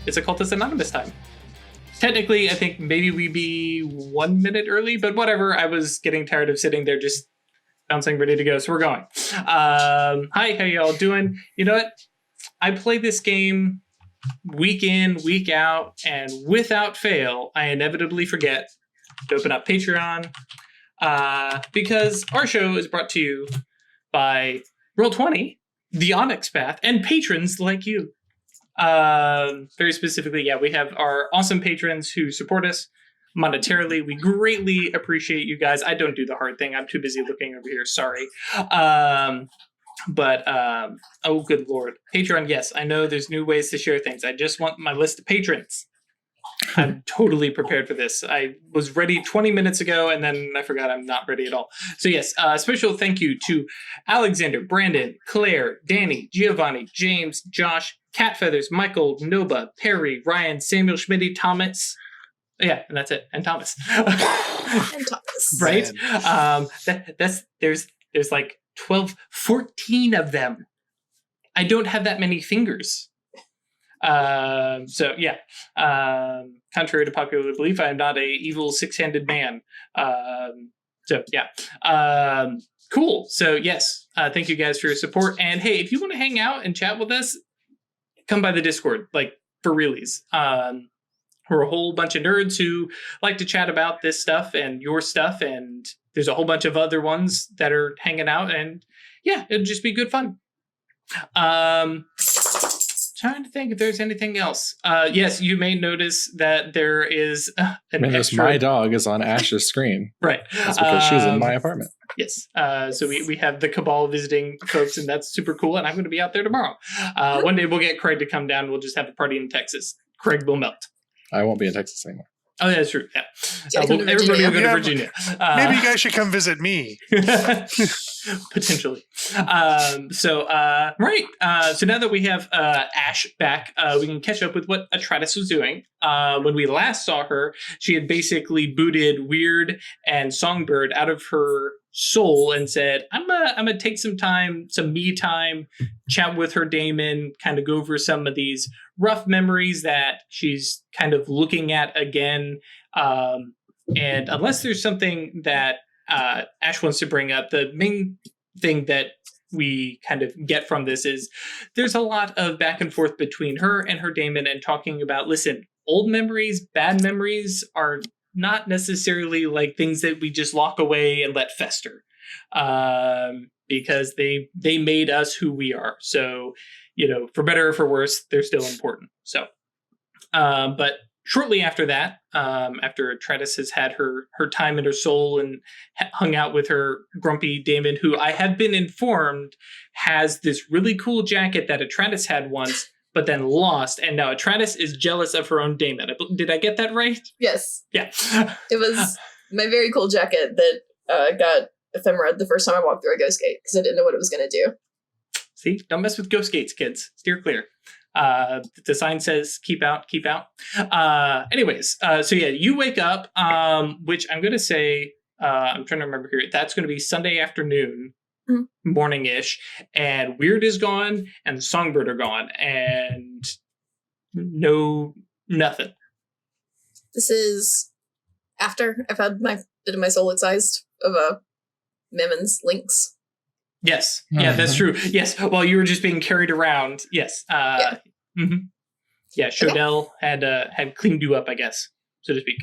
It's Occultists Anonymous time. Technically, I think maybe we'd be 1 minute early, but whatever. I was getting tired of sitting there just bouncing, ready to go, so we're going. Hi, how y'all doing? You know what? I play this game week in, week out, and without fail, I inevitably forget to open up Patreon because our show is brought to you by Roll20, The Onyx Path, and patrons like you. Very specifically, we have our awesome patrons who support us monetarily. We greatly appreciate you guys. I don't do the hard thing. I'm too busy looking over here. Sorry. But oh, good Lord. Patreon, yes, I know there's new ways to share things. I just want my list of patrons. I'm totally prepared for this. I was ready 20 minutes ago, and then I forgot I'm not ready at all. So yes, special thank you to Alexander, Brandon, Claire, Danny, Giovanni, James, Josh, Cat Feathers, Michael, Noba, Perry, Ryan, Samuel, Schmitty, Thomas. Yeah, and that's it. And Thomas. And Thomas. Right? There's like 12, 14 of them. I don't have that many fingers. Contrary to popular belief, I am not a evil six-handed man. Cool. So yes, thank you guys for your support. And hey, if you want to hang out and chat with us, come by the Discord, like for realies. We're a whole bunch of nerds who like to chat about this stuff and your stuff, and there's a whole bunch of other ones that are hanging out, and yeah, it'll just be good fun. Trying to think if there's anything else. Yes, you may notice that there is my dog is on Ash's screen. Right. That's because she's in my apartment. Yes. So we have the Cabal visiting folks, and that's super cool, and I'm going to be out there tomorrow. One day we'll get Craig to come down. We'll just have a party in Texas. Craig will melt. I won't be in Texas anymore. Oh, that's true. Yeah. Everybody will go to Virginia. Maybe you guys should come visit me. Potentially. Right. So now that we have Ash back, we can catch up with what Atratus was doing. When we last saw her, she had basically booted Wyrd and Songbird out of her soul and said, I'm gonna take some me time, chat with her daemon, kind of go over some of these rough memories that she's kind of looking at again. And unless there's something that Ash wants to bring up, the main thing that we kind of get from this is there's a lot of back and forth between her and her daemon, and talking about, listen, old memories, bad memories are not necessarily like things that we just lock away and let fester, because they made us who we are. So, for better or for worse, they're still important. So, but shortly after that, after Atratus has had her time in her soul and hung out with her grumpy daemon, who I have been informed has this really cool jacket that Atratus had once, but then lost, and now Atratus is jealous of her own daemon. Did I get that right? Yes. Yeah. It was my very cool jacket that got ephemera the first time I walked through a ghost gate, because I didn't know what it was going to do. See? Don't mess with ghost gates, kids. Steer clear. The sign says, keep out, keep out. Anyways, you wake up, which I'm going to say, I'm trying to remember here, that's going to be Sunday afternoon, morning-ish, and Wyrd is gone, and the Songbird are gone, and nothing. This is after I've had my soul excised of Memmon's links. Yes. Yeah, that's true. Yes. While you were just being carried around. Yes. Yeah. Mm-hmm. Yeah. Shodell had cleaned you up, I guess, so to speak.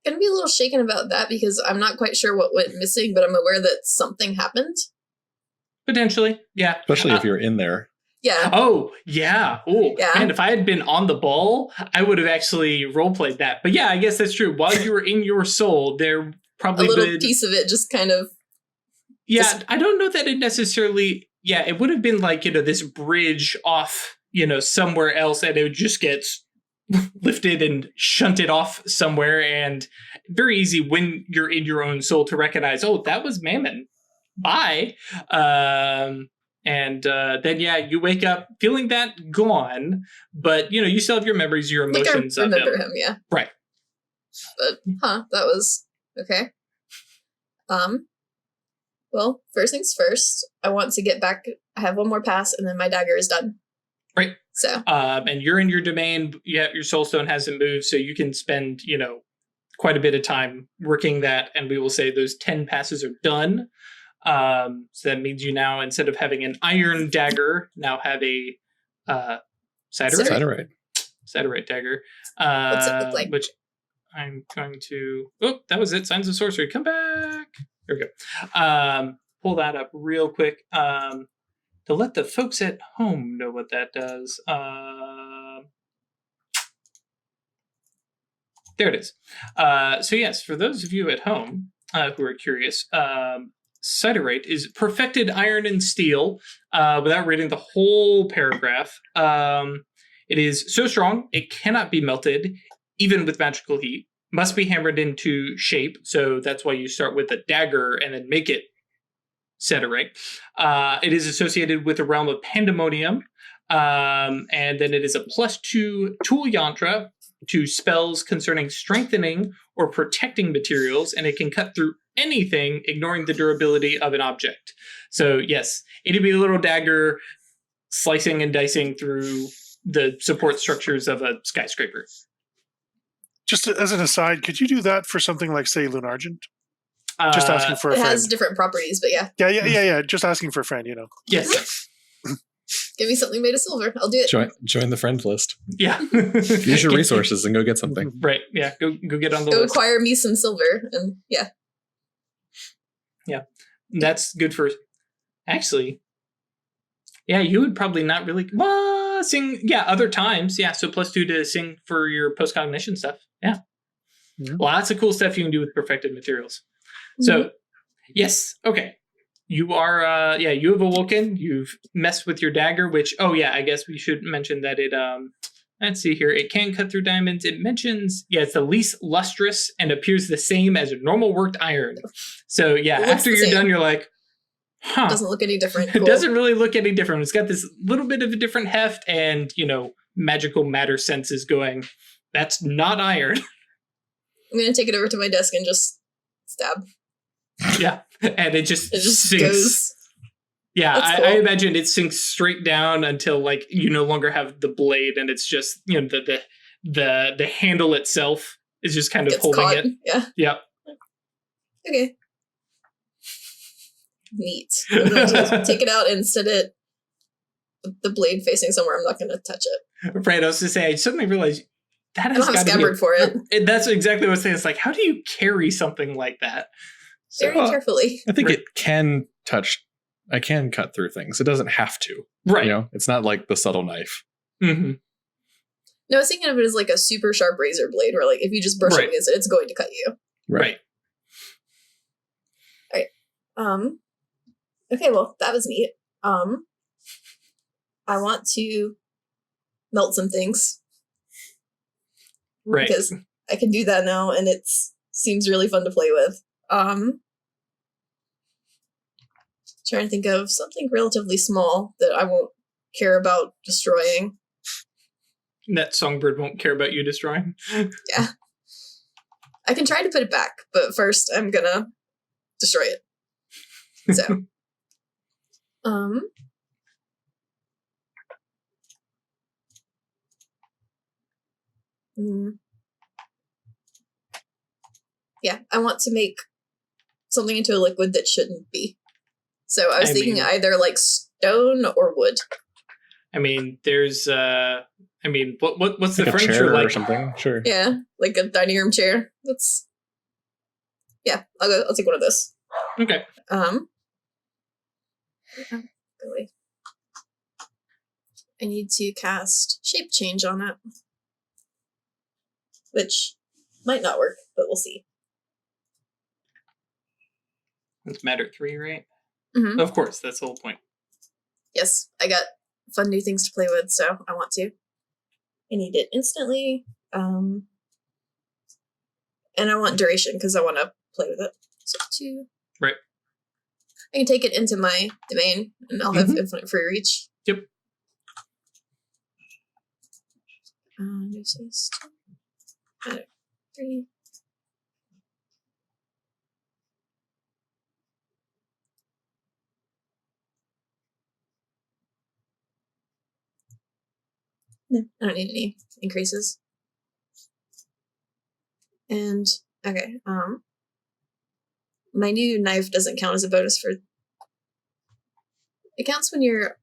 Gonna be a little shaken about that because I'm not quite sure what went missing, but I'm aware that something happened. Potentially. Yeah. Especially if you're in there. Yeah. Oh, yeah. Oh, yeah. Man, if I had been on the ball, I would have actually roleplayed that. But yeah, I guess that's true. While you were in your soul, there probably a little piece of it just kind of. Yeah, I don't know that it necessarily, it would have been like, this bridge off, somewhere else, and it would just get lifted and shunted off somewhere, and very easy when you're in your own soul to recognize, oh, that was Mammon. Bye. And then, you wake up feeling that gone, but, you still have your memories, your emotions I remember him, yeah. Right. But, that was, okay. Well, first things first, I want to get back. I have one more pass, and then my dagger is done. Right. So And you're in your domain. Yeah, your soulstone hasn't moved, so you can spend, quite a bit of time working that, and we will say those 10 passes are done. So that means you now, instead of having an iron dagger, now have a Siderite. Siderite dagger. What's it look like? Which I'm going to... Oh, that was it. Signs of Sorcery. Come back. There we go. Pull that up real quick. To let the folks at home know what that does. There it is. So yes, for those of you at home who are curious, Siderite is perfected iron and steel. Without reading the whole paragraph, it is so strong it cannot be melted, even with magical heat. Must be hammered into shape, so that's why you start with a dagger and then make it Siderite. It is associated with the realm of Pandemonium, and then it is a +2 tool yantra to spells concerning strengthening or protecting materials, and it can cut through anything, ignoring the durability of an object. So yes, it'd be a little dagger slicing and dicing through the support structures of a skyscraper. Just as an aside, could you do that for something like, say, Lunargent? Just asking for a it friend. has different properties, but yeah. Yeah. Just asking for a friend, Yes. Give me something made of silver. I'll do it. Join the friend list. Yeah. Use your resources and go get something. Right. Yeah. Go get on the Go list. acquire me some silver, and yeah. Yeah. That's good for... Actually, yeah, you would probably not really... Well, sing... Yeah, other times. Yeah, so +2 to sing for your post-cognition stuff. Yeah. Lots of cool stuff you can do with perfected materials. So, yes, okay. You are, you have awoken. You've messed with your dagger, which, I guess we should mention that it, let's see here. It can cut through diamonds. It mentions, it's the least lustrous and appears the same as a normal worked iron. So, after you're done, you're like, huh. Doesn't look any different. It doesn't really look any different. It's got this little bit of a different heft and, magical matter senses going, that's not iron. I'm going to take it over to my desk and just stab. Yeah, and it just sinks. Goes. Yeah, Cool. I imagine it sinks straight down until you no longer have the blade, and it's just the handle itself is just kind of Gets holding caught. it. Yeah. Yeah. Okay. Neat. I'm going to take it out and set it the blade facing somewhere. I'm not going to touch it. Right. I was to say, I suddenly realized that I has don't have a got to scabbard for it. That's exactly what I was saying. It's like, how do you carry something like that? Very carefully. I think it can touch. I can cut through things. It doesn't have to. Right. It's not like the subtle knife. Mm-hmm. No, I was thinking of it as like a super sharp razor blade where if you just brush up against it, it's going to cut you. Right. Okay, well, that was neat. I want to melt some things. Right. Because I can do that now, and it seems really fun to play with. Trying to think of something relatively small that I won't care about destroying. That Songbird won't care about you destroying. Yeah. I can try to put it back, but first I'm gonna destroy it. So. Yeah, I want to make something into a liquid that shouldn't be. So I was thinking either stone or wood. I mean, there's what's the like furniture like? Or something? Sure. Yeah, like a dining room chair. I'll take one of those. Okay. Really. I need to cast shape change on it. Which might not work, but we'll see. It's Matter 3, right? Mm-hmm. Of course, that's the whole point. Yes, I got fun new things to play with, so I want to. I need it instantly. And I want duration because I want to play with it. So 2. Right. I can take it into my domain and I'll have infinite free reach. Yep. This is 2. 3. No, I don't need any increases. And okay, my new knife doesn't count as a bonus for. It counts when you're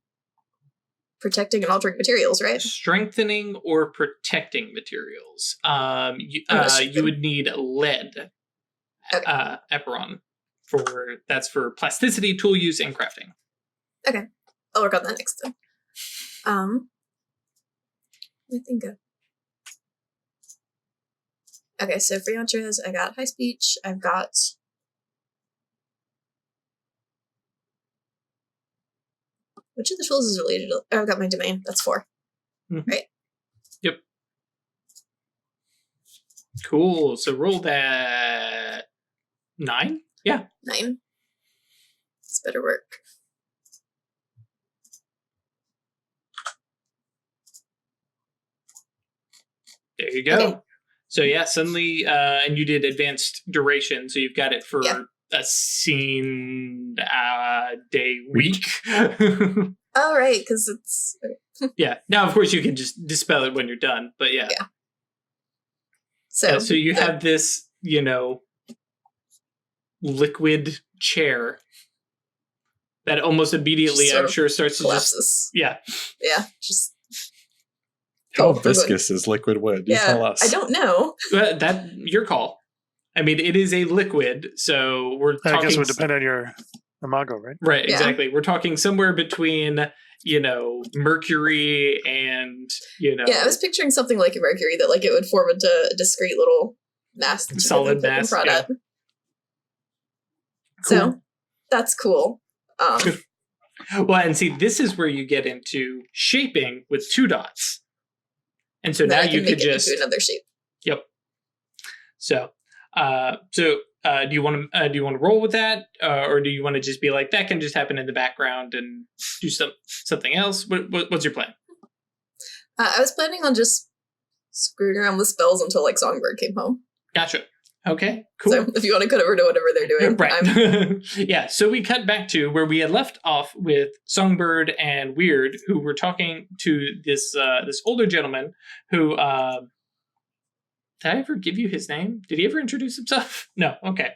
protecting and altering materials, right? Strengthening or protecting materials. Stupid. You would need lead. Okay. Eperon that's for plasticity, tool use, and crafting. Okay, I'll work on that next time. Let me think of. Okay, so for Atratus, I got high speech. I've got. Which of the tools is related to? Oh, I've got my domain. That's 4. Mhm. Right. Yep. Cool. So roll that 9. Yeah. 9. This better work. There you go. Okay. So yeah, suddenly, and you did advanced duration, so you've got it for a scene, day, week. Oh, right, because it's. Yeah. Now, of course, you can just dispel it when you're done, but yeah. Yeah. So, So you have this, liquid chair that almost immediately, Sort I'm of sure, starts to collapses. yeah. Yeah, just. How Cool. viscous is liquid wood? You tell us. I don't know. That your call. I mean, it is a liquid, so we're talking. I guess it would depend on your imago, right? Right, Yeah. exactly. We're talking somewhere between, mercury and, Yeah, I was picturing something like a mercury that it would form into a discrete little mass. That you Solid could mass, prod yeah. at. So that's cool. Well, and see, this is where you get into shaping with 2 dots. And so now I you can make could it just into another shape. Yep. So, do you want to roll with that, or do you want to just be like that can just happen in the background and do something else? What's your plan? I was planning on just screwing around with spells until Songbird came home. Gotcha. Okay. Cool. So if you want to cut over to whatever they're doing, Right. Yeah. So we cut back to where we had left off with Songbird and Wyrd, who were talking to this older gentleman who. Did I ever give you his name? Did he ever introduce himself? No. Okay.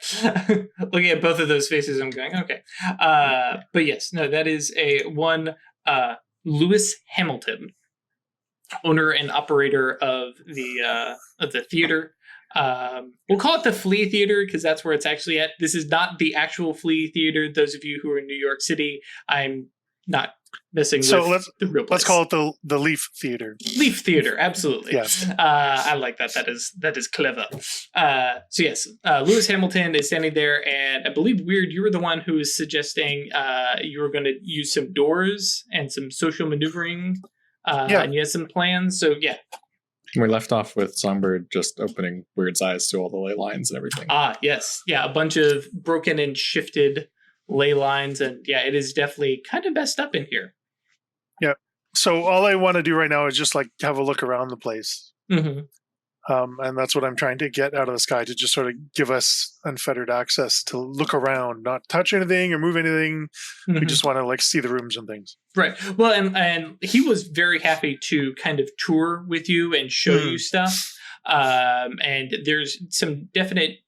Looking at both of those faces, I'm going, okay. But yes, no, that is one Lewis Hamilton, owner and operator of the theater. We'll call it the Flea Theater because that's where it's actually at. This is not the actual Flea Theater. Those of you who are in New York City, I'm not messing with the real place. Let's call it the Leaf Theater. Leaf Theater, absolutely. Yes. I like that. That is clever. So yes, Lewis Hamilton is standing there, and I believe Wyrd, you were the one who was suggesting you were going to use some doors and some social maneuvering. And you had some plans. So yeah. We left off with Songbird just opening Wyrd's eyes to all the ley lines and everything. Yes. Yeah, a bunch of broken and shifted ley lines, and yeah, it is definitely kind of messed up in here. Yeah. So all I want to do right now is just have a look around the place. Mm-hmm. And that's what I'm trying to get out of the sky, to just sort of give us unfettered access to look around, not touch anything or move anything. Mm-hmm. We just want to see the rooms and things. Right. Well, and he was very happy to kind of tour with you and show you stuff. And there's some definite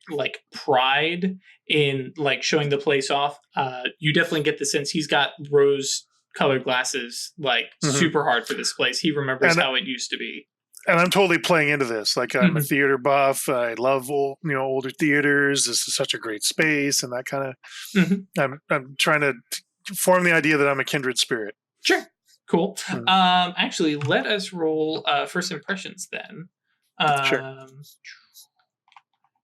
pride in showing the place off. You definitely get the sense he's got rose-colored glasses super hard for this place. He remembers how it used to be. And I'm totally playing into this. I'm a theater buff. I love older theaters. This is such a great space, and that kind of. I'm trying to form the idea that I'm a kindred spirit. Sure, cool. Actually, let us roll first impressions then. Sure.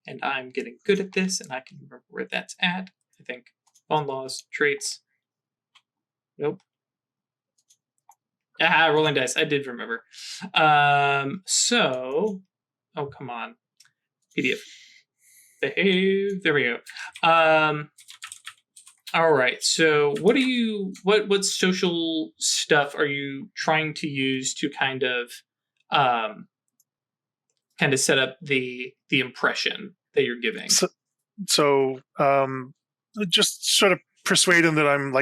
And I'm getting good at this, and I can remember where that's at. I think bond laws, traits. Nope. Rolling dice. I did remember. So, oh, come on. PDF. Behave. There we go. All right. So what social stuff are you trying to use to kind of set up the impression that you're giving? So just sort of persuade him that I'm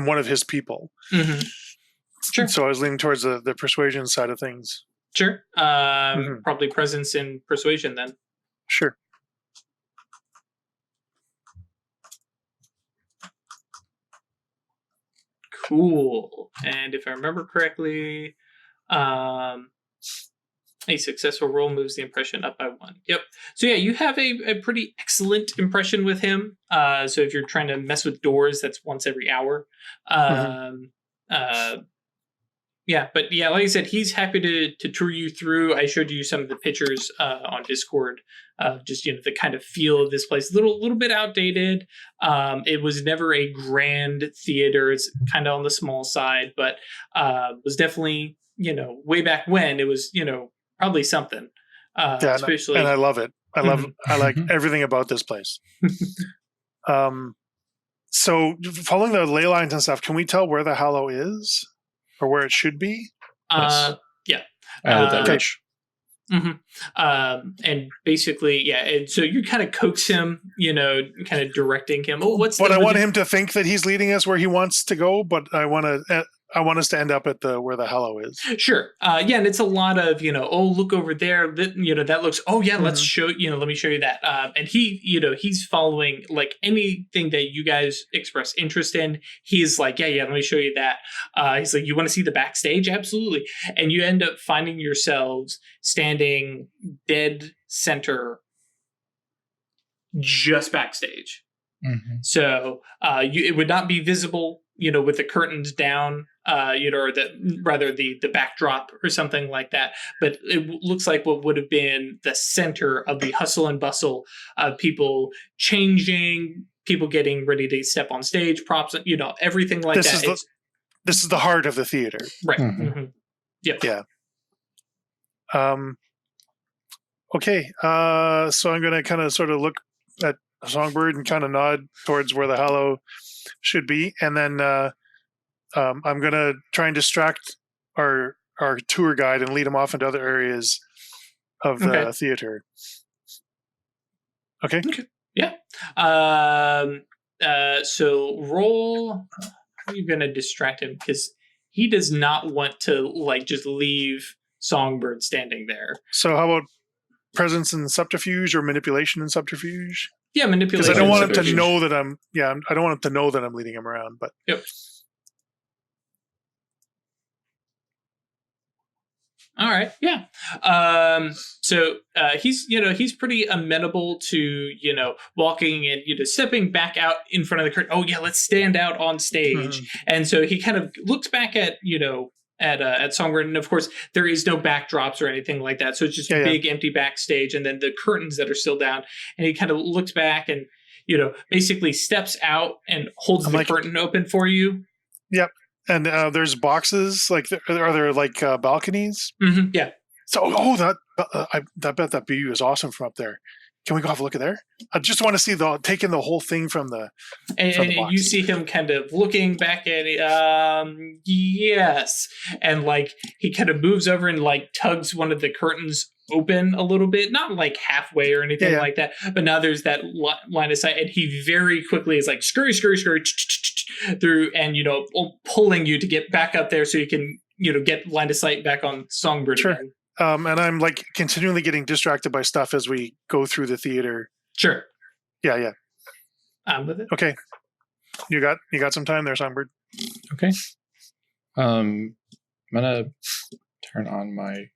one of his people. Mm-hmm. Sure. So I was leaning towards the persuasion side of things. Sure. Probably presence and persuasion then. Sure. Cool. And if I remember correctly, a successful roll moves the impression up by 1. Yep. So yeah, you have a pretty excellent impression with him. So if you're trying to mess with doors, that's once every hour. Yeah, but yeah, like I said, he's happy to tour you through. I showed you some of the pictures on Discord, just the kind of feel of this place. Little bit outdated. It was never a grand theater. It's kind of on the small side, but was definitely way back when it was probably something. Yeah, especially, and I love it. I like everything about this place. So following the ley lines and stuff, can we tell where the Hallow is? Or where it should be? Yeah. Okay. And basically, yeah. And so you kind of coax him, kind of directing him. Oh, I want him to think that he's leading us where he wants to go, but I want us to end up at where the Hallow is. Sure. Yeah, and it's a lot of, oh, look over there. That looks, oh yeah, let's show, let me show you that. And he, he's following like anything that you guys express interest in. He's like, yeah, let me show you that. He's like, you want to see the backstage? Absolutely. And you end up finding yourselves standing dead center just backstage. So it would not be visible, with the curtains down, or the backdrop or something like that. But it looks like what would have been the center of the hustle and bustle of people changing, people getting ready to step on stage, props, everything like that. This is the heart of the theater. Right. Yep. Yeah. Okay. So I'm going to kind of sort of look at Songbird and kind of nod towards where the Hallow should be, and then I'm going to try and distract our tour guide and lead him off into other areas of the theater. Okay. Yeah. So roll. How are you going to distract him? Because he does not want to just leave Songbird standing there. So how about presence and subterfuge, or manipulation and subterfuge? Yeah, manipulation. Because I don't want him to know that I'm. Yeah, I don't want him to know that I'm leading him around. But yep. All right. Yeah. So he's pretty amenable to walking and stepping back out in front of the curtain. Oh yeah, let's stand out on stage. And so he kind of looks back at at Songbird, and of course there is no backdrops or anything like that, so it's just big empty backstage, and then the curtains that are still down, and he kind of looks back and basically steps out and holds the curtain open for you. Yep. And there's boxes, are there balconies? Yeah. So I bet that view is awesome from up there. Can we go have a look at there? I just want to see taking the whole thing from the and you see him kind of looking back at it. Yes, and he kind of moves over and tugs one of the curtains open a little bit, not halfway or anything like that, but now there's that line of sight, and he very quickly is scurry through, and pulling you to get back up there so you can get line of sight back on Songbird. Sure. Again. And I'm continually getting distracted by stuff as we go through the theater. Sure. Yeah. I'm with it. Okay. You got some time there, Songbird. Okay. I'm gonna turn on my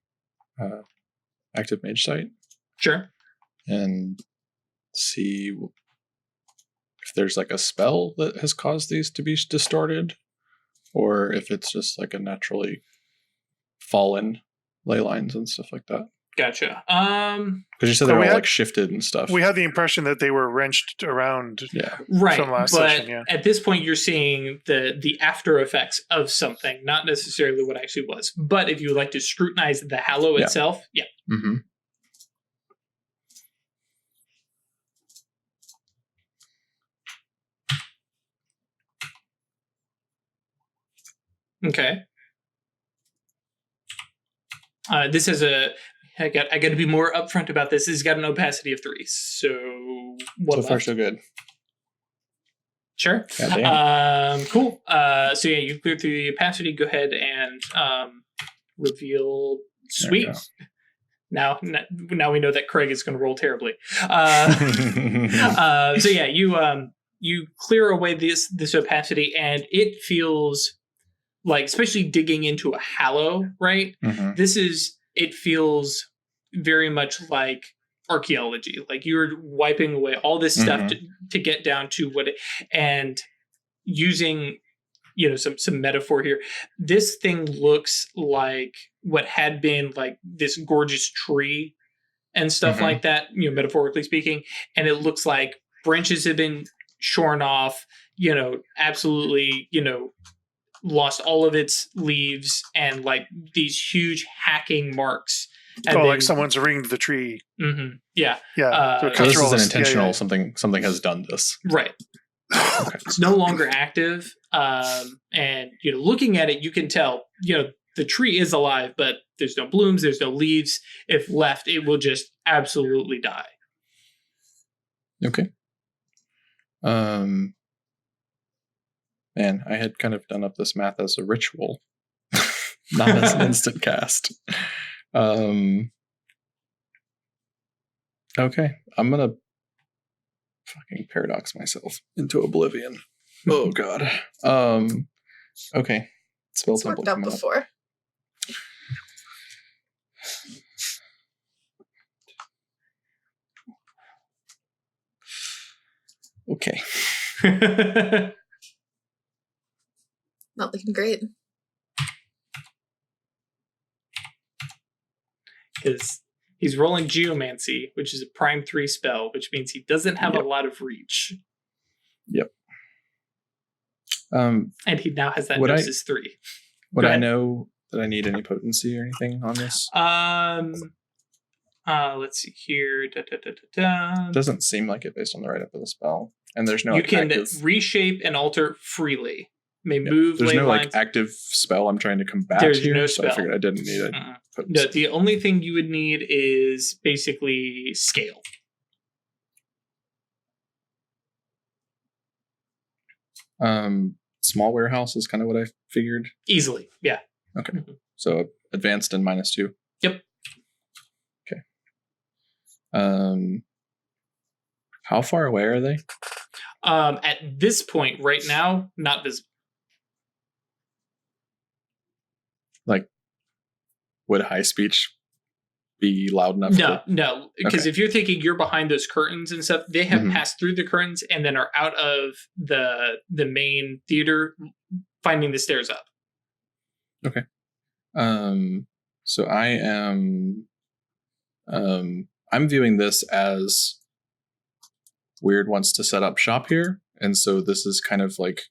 active mage sight. Sure. And see if there's a spell that has caused these to be distorted, or if it's just a naturally fallen ley lines and stuff like that. Gotcha. Because you said they were all shifted and stuff. We had the impression that they were wrenched around. Yeah. Right. From last but session, at this point, you're seeing the after effects of something, not necessarily what actually was. But if you would like to scrutinize the Hallow itself, yeah. Mm-hmm. Okay. This has I got to be more upfront about this. It's got an opacity of 3, so so far so good. Sure. Cool. So yeah, you clear through the opacity. Go ahead and reveal. Sweet. Now we know that Craig is going to roll terribly. So yeah, you clear away this opacity, and it feels like, especially digging into a Hallow, right? Mm-hmm. It feels very much like archaeology. Like you're wiping away all this stuff to get down to and using, some metaphor here. This thing looks like what had been like this gorgeous tree and stuff like that, metaphorically speaking. And it looks like branches have been shorn off, absolutely, lost all of its leaves, and like these huge hacking marks. Like someone's ringed the tree. Mm-hmm. Yeah. Yeah. So this is an intentional, something has done this. Right. Okay. It's no longer active. And, looking at it, you can tell, the tree is alive, but there's no blooms, there's no leaves. If left, it will just absolutely die. Okay. Man, I had kind of done up this math as a ritual, not as an instant cast. Okay, I'm gonna fucking paradox myself into oblivion. Oh god. Okay. Spell it's template worked out before. Okay. Not looking great. Because he's rolling Geomancy, which is a prime 3 spell, which means he doesn't have a lot of reach. Yep. And he now has that Gnosis 3. Would I know that I need any potency or anything on this? Let's see here. Doesn't seem like it based on the write-up of the spell. And there's no you can reshape and alter freely. May Yeah. move. There's no lines. active spell I'm trying to combat. There's here, no so spell. I figured I didn't need it. No, the only thing you would need is basically scale. Small warehouse is kind of what I figured. Easily, yeah. Okay, so advanced and -2. Yep. Okay. How far away are they? At this point, right now, not visible. Like, would high speech be loud enough? No, because if you're thinking you're behind those curtains and stuff, they have passed through the curtains and then are out of the main theater, finding the stairs up. Okay. So I am. I'm viewing this as Wyrd wants to set up shop here, and so this is kind of like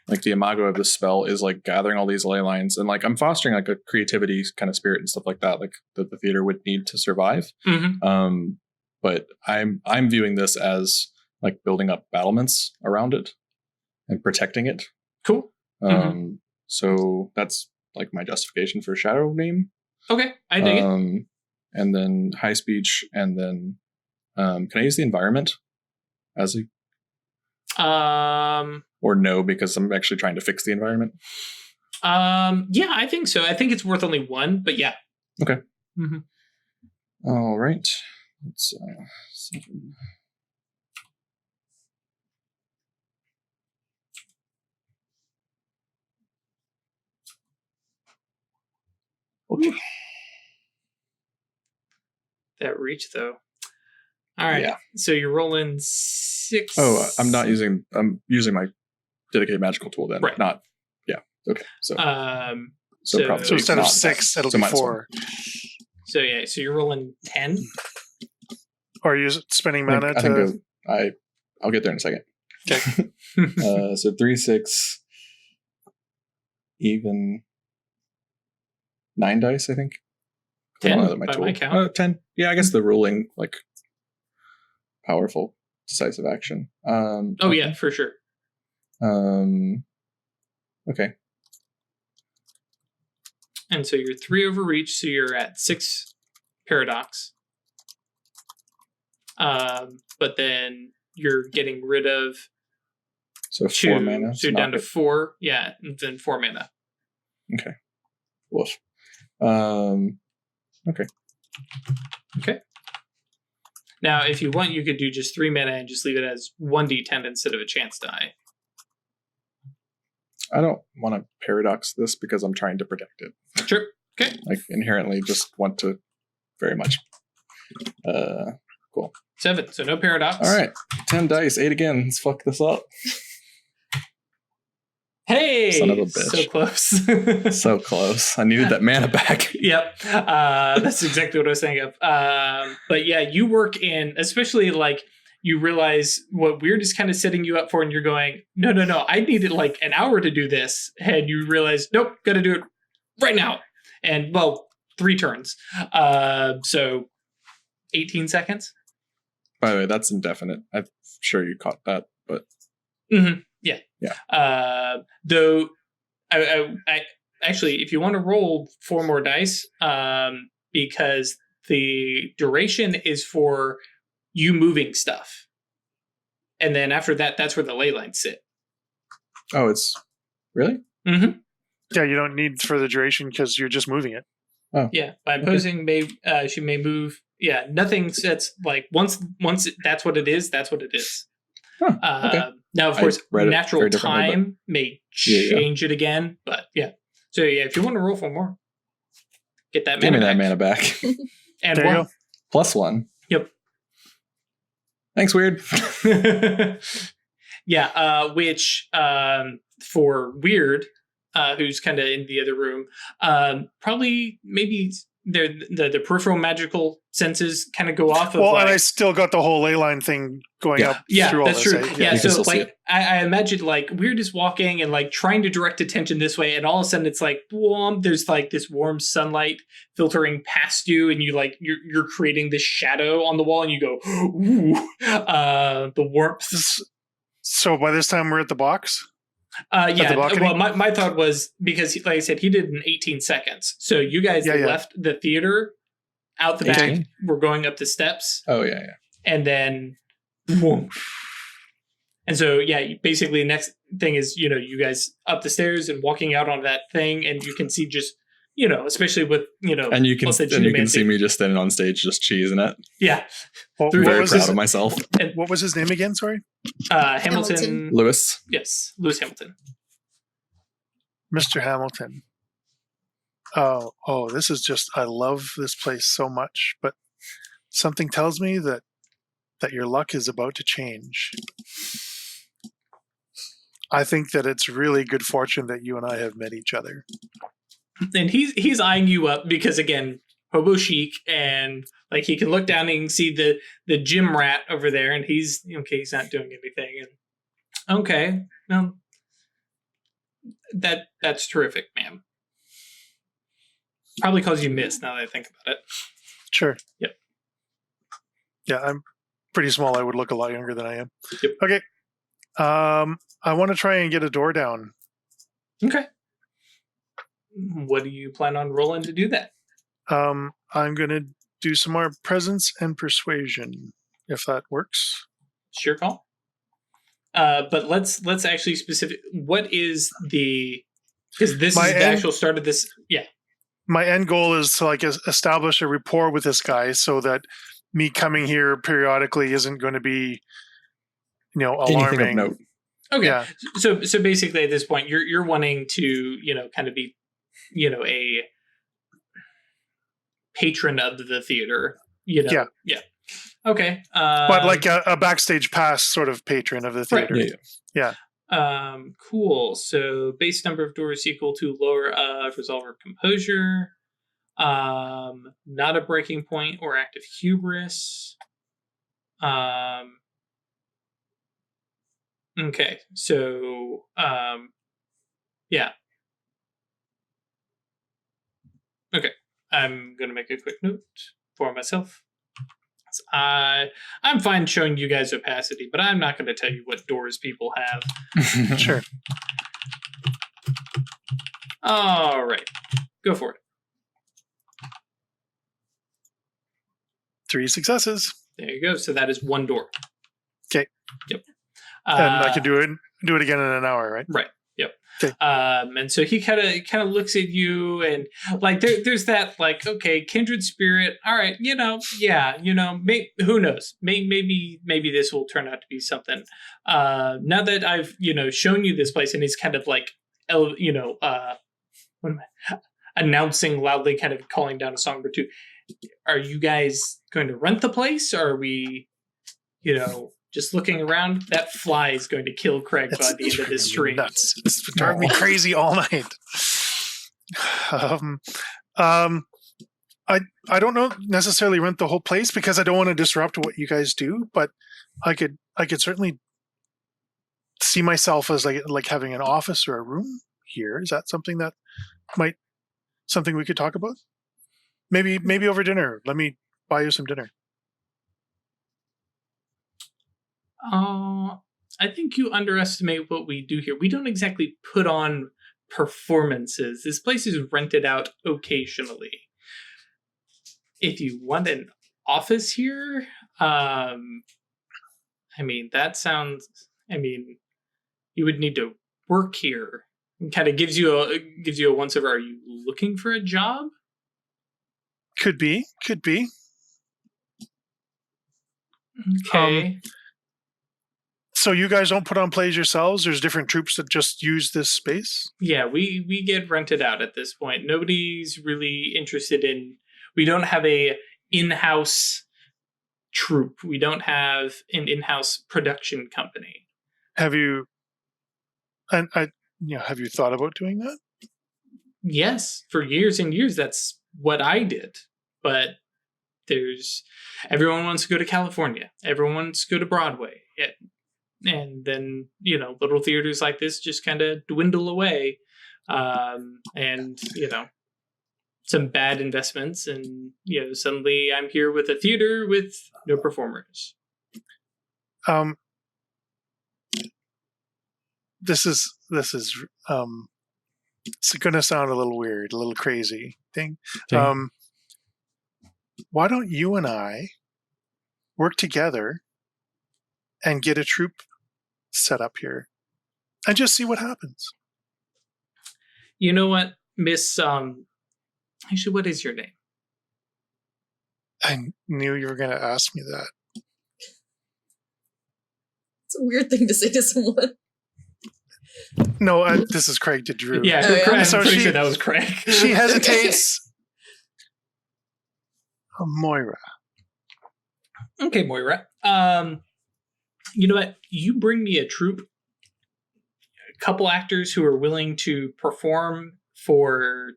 the imago of the spell is like gathering all these ley lines, and like I'm fostering like a creativity kind of spirit and stuff like that, like that the theater would need to survive. But I'm viewing this as like building up battlements around it and protecting it. Cool. So that's like my justification for shadow name. Okay, I dig it. And then high speech, and then can I use the environment as a or no, because I'm actually trying to fix the environment? Yeah, I think so. I think it's worth only 1, but yeah. Okay. All right. Let's 7. Okay. That reach though. All right. Yeah. So you're rolling 6. Oh, I'm using my dedicated magical tool then. Right. Not. Yeah. Okay. So. So probably So instead of not 6, that. it'll So be minus 4. So yeah. So you're rolling 10. Or are you spending mana I to? think I'll get there in a second. Okay. So 3, 6, even 9 dice, I think. 10 by my count. 10. Yeah, I guess the ruling, like, powerful, decisive action. Yeah, for sure. Okay. And so you're 3 over reach, so you're at 6 paradox. But then you're getting rid of So 2. 4 mana. So you're down to 4. Yeah, and then 4 mana. Okay. Woof. Okay. Okay. Now, if you want, you could do just 3 mana and just leave it as 1d10 instead of a chance die. I don't want to paradox this because I'm trying to protect it. Sure. Okay. Like inherently just want to very much. Cool. 7. So no paradox. All right. 10 dice. 8 again. Let's fuck this up. Hey! Son of a bitch. So close. So close. I needed that mana back. Yep. That's exactly what I was thinking of. But yeah, you work in, especially like you realize what Wyrd is kind of setting you up for, and you're going, no, I needed like an hour to do this. And you realize, nope, got to do it right now. And well, 3 turns. So 18 seconds. By the way, that's indefinite. I'm sure you caught that, but. Mm-hmm. Yeah. Yeah. Though, I actually, if you want to roll 4 more dice, because the duration is for you moving stuff, and then after that, that's where the ley lines sit. Oh, it's really? Mm-hmm. Yeah, you don't need further duration because you're just moving it. Oh. Yeah, by imposing, she may move. Yeah, nothing sets like once that's what it is. That's what it is. Huh, okay. Now, of course, natural time but... may change it again, but yeah. So yeah, if you want to roll 4 more, get that Give mana me back. that mana back. And there 1. you go. +1. Yep. Thanks, Wyrd. Yeah, which for Wyrd, who's kind of in the other room, probably maybe the peripheral magical senses kind of go off of. Well, and I still got the whole ley line thing going up through all that's this. true. Eh? Yeah, You can so still see like it. I imagine like Wyrd is walking and like trying to direct attention this way, and all of a sudden it's like boom, there's like this warm sunlight filtering past you, and you like you're creating this shadow on the wall, and you go ooh, the warmth. So by this time we're at the box? Yeah. the balcony? Well, my thought was because, like I said, he did it in 18 seconds. So you guys left the theater out the 18? back. We're going up the steps. Oh, yeah. And then, boom. And so, yeah, basically the next thing is, you guys up the stairs and walking out on that thing. And you can see just, especially with, And you can see me just standing on stage, just cheesing it. Yeah. Well, Very proud of myself. And, what was his name again? Sorry? Hamilton. Lewis. Yes, Lewis Hamilton. Mr. Hamilton. Oh, this is just, I love this place so much, but something tells me that your luck is about to change. I think that it's really good fortune that you and I have met each other. And he's eyeing you up because, again, hobo chic, and like he can look down and he can see the gym rat over there, and he's he's not doing anything. And okay, well, that's terrific, ma'am. Probably because you missed. Now that I think about it. Sure. Yep. Yeah, I'm pretty small. I would look a lot younger than I am. Yep. Okay. I want to try and get a door down. Okay. What do you plan on rolling to do that? I'm going to do some more presence and persuasion, if that works. Sure call. But let's actually specific. What is because this is the actual start of this. Yeah. My end goal is to like establish a rapport with this guy so that me coming here periodically isn't going to be, alarming. Anything of note. Okay. Yeah. So basically at this point you're wanting to, kind of be, a patron of the theater, Yeah. Yeah. Okay. But like a backstage pass sort of patron of the theater. Right. Yeah. Cool. So base number of doors equal to lower of resolver composure. Not a breaking point or active hubris. Okay. So yeah. Okay. I'm gonna make a quick note for myself. I'm fine showing you guys opacity, but I'm not going to tell you what doors people have. Sure. All right. Go for it. 3 successes. There you go. So that is 1 door. Okay. Yep. And I can do do it again in an hour, right? Right. Yep. Okay. And so he kind of looks at you, and like there's that like, okay, kindred spirit. All right, yeah, who knows? Maybe this will turn out to be something. Now that I've shown you this place, and he's kind of like, what am I announcing loudly, kind of calling down a Songbird too. Are you guys going to rent the place, or are we, just looking around? That fly is going to kill Craig by the end of this stream. Nuts. It's driving me crazy all night. I don't know necessarily rent the whole place because I don't want to disrupt what you guys do, but I could certainly see myself as like having an office or a room here. Is that something that something we could talk about? Maybe over dinner. Let me buy you some dinner. I think you underestimate what we do here. We don't exactly put on performances. This place is rented out occasionally. If you want an office here, that sounds. You would need to work here. It kind of gives you a once over. Are you looking for a job? Could be. Okay. So you guys don't put on plays yourselves? There's different troupes that just use this space? Yeah, we get rented out at this point. Nobody's really interested in... We don't have a in-house troupe. We don't have an in-house production company. Have you... have you thought about doing that? Yes, for years and years, that's what I did. But everyone wants to go to California. Everyone wants to go to Broadway. And then, little theaters like this just kind of dwindle away. And some bad investments. And, suddenly I'm here with a theater with no performers. This is it's going to sound a little weird, a little crazy thing. Why don't you and I work together and get a troupe set up here and just see what happens? You know what, Miss, actually, what is your name? I knew you were going to ask me that. It's a weird thing to say to someone. No, this is Craig to Drew. Yeah, yeah. I'm pretty sure that was Craig. She hesitates. Moira. Okay, Moira. You know what? You bring me a troupe, a couple actors who are willing to perform for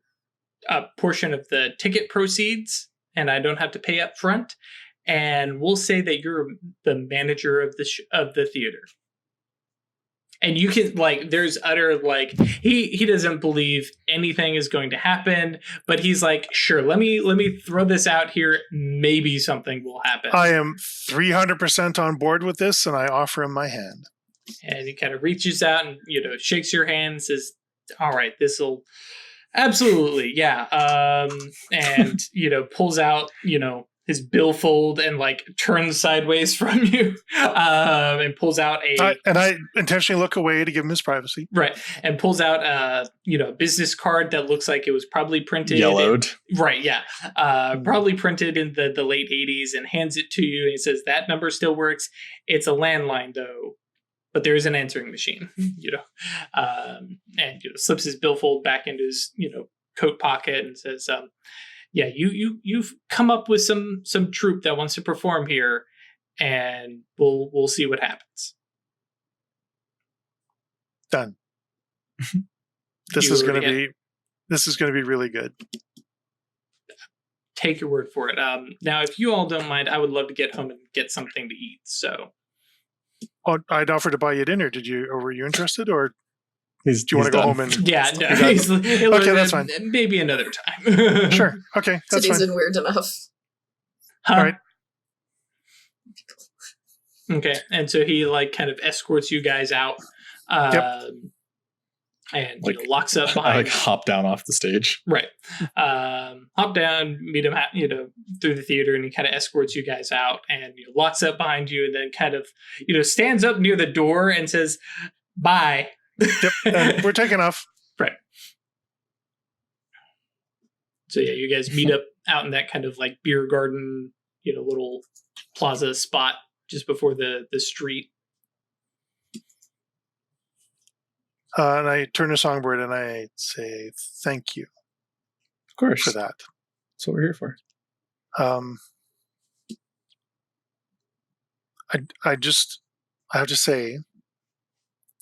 a portion of the ticket proceeds, and I don't have to pay up front. And we'll say that you're the manager of the theater. And you can, there's utter, he doesn't believe anything is going to happen, but he's like, sure, let me throw this out here. Maybe something will happen. I am 300% on board with this, and I offer him my hand. And he kind of reaches out and, shakes your hand and says, all right, this'll, absolutely, yeah. And, pulls out, his billfold and turns sideways from you, and pulls out I intentionally look away to give him his privacy. Right, and pulls out a business card that looks like it was probably printed yellowed. Right, yeah, probably printed in the late 80s, and hands it to you. And he says that number still works. It's a landline though, but there is an answering machine. And slips his billfold back into his coat pocket and says, yeah, you've come up with some troupe that wants to perform here, and we'll see what happens. Done. This is going to be really good. Take your word for it. Now, if you all don't mind, I would love to get home and get something to eat. So, I'd offer to buy you dinner. Were you interested, or do you want to go done. home and? Yeah, no, okay, that's fine. Maybe another time. Sure. Okay, that's Today's fine. been weird enough. Huh? All right. Okay, and so he kind of escorts you guys out, and locks up behind. I hop down off the stage. Right. Hop down, meet him, through the theater, and he kind of escorts you guys out, and locks up behind you, and then kind of, stands up near the door and says, Bye. Yep, and we're taking off. Right. So yeah, you guys meet up out in that kind of like beer garden, little plaza spot just before the street. And I turn to Songbird and I say, thank you Of course. for that. That's what we're here for. I have to say,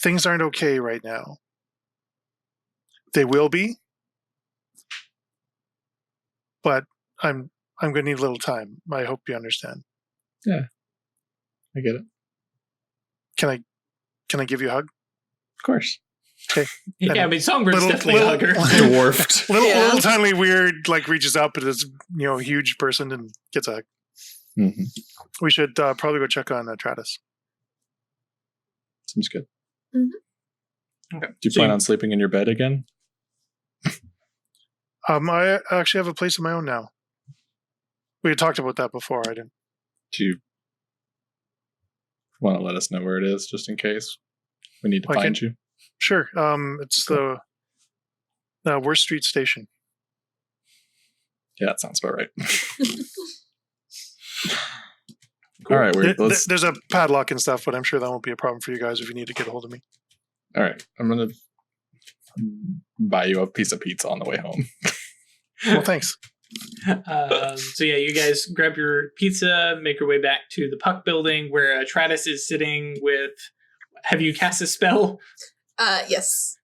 things aren't okay right now. They will be, but I'm going to need a little time. I hope you understand. Yeah, I get it. Can I give you a hug? Of course. Okay. Yeah, I mean, Songbird's definitely a hugger. Dwarfed. Little tiny Wyrd like reaches up at this huge person and gets a hug. Mm-hmm. We should probably go check on Atratus. Seems good. Mm-hmm. Okay. Do you plan on sleeping in your bed again? I actually have a place of my own now. We had talked about that before. I didn't. Do you want to let us know where it is, just in case we need to find you? Sure. It's the Wyrd Street Station. Yeah, that sounds about right. All right, there's a padlock and stuff, but I'm sure that won't be a problem for you guys if you need to get a hold of me. All right, I'm gonna buy you a piece of pizza on the way home. Well, thanks. So yeah, you guys grab your pizza, make your way back to the Puck building where Atratus is sitting with. Have you cast a spell? Yes.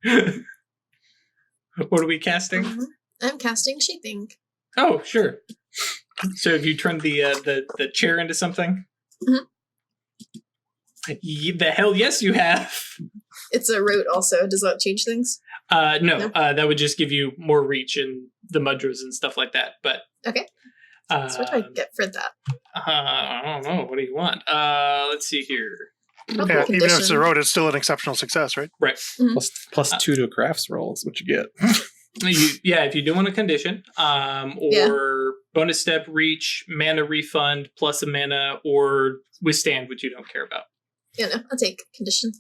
What are we casting? Mm-hmm. I'm casting Shaping. Oh, sure. So have you turned the chair into something? Mm-hmm. The hell yes, you have. It's a rote also. Does that change things? No. That would just give you more reach and the mudras and stuff like that. But okay. So what do I get for that? I don't know. What do you want? Let's see here. Yeah, even if it's a road, it's still an exceptional success, right? Right. Mm-hmm. Plus 2 to a crafts roll is what you get. If you do want a condition, or bonus step, reach, mana refund, plus a mana, or withstand, which you don't care about. Yeah, no, I'll take condition.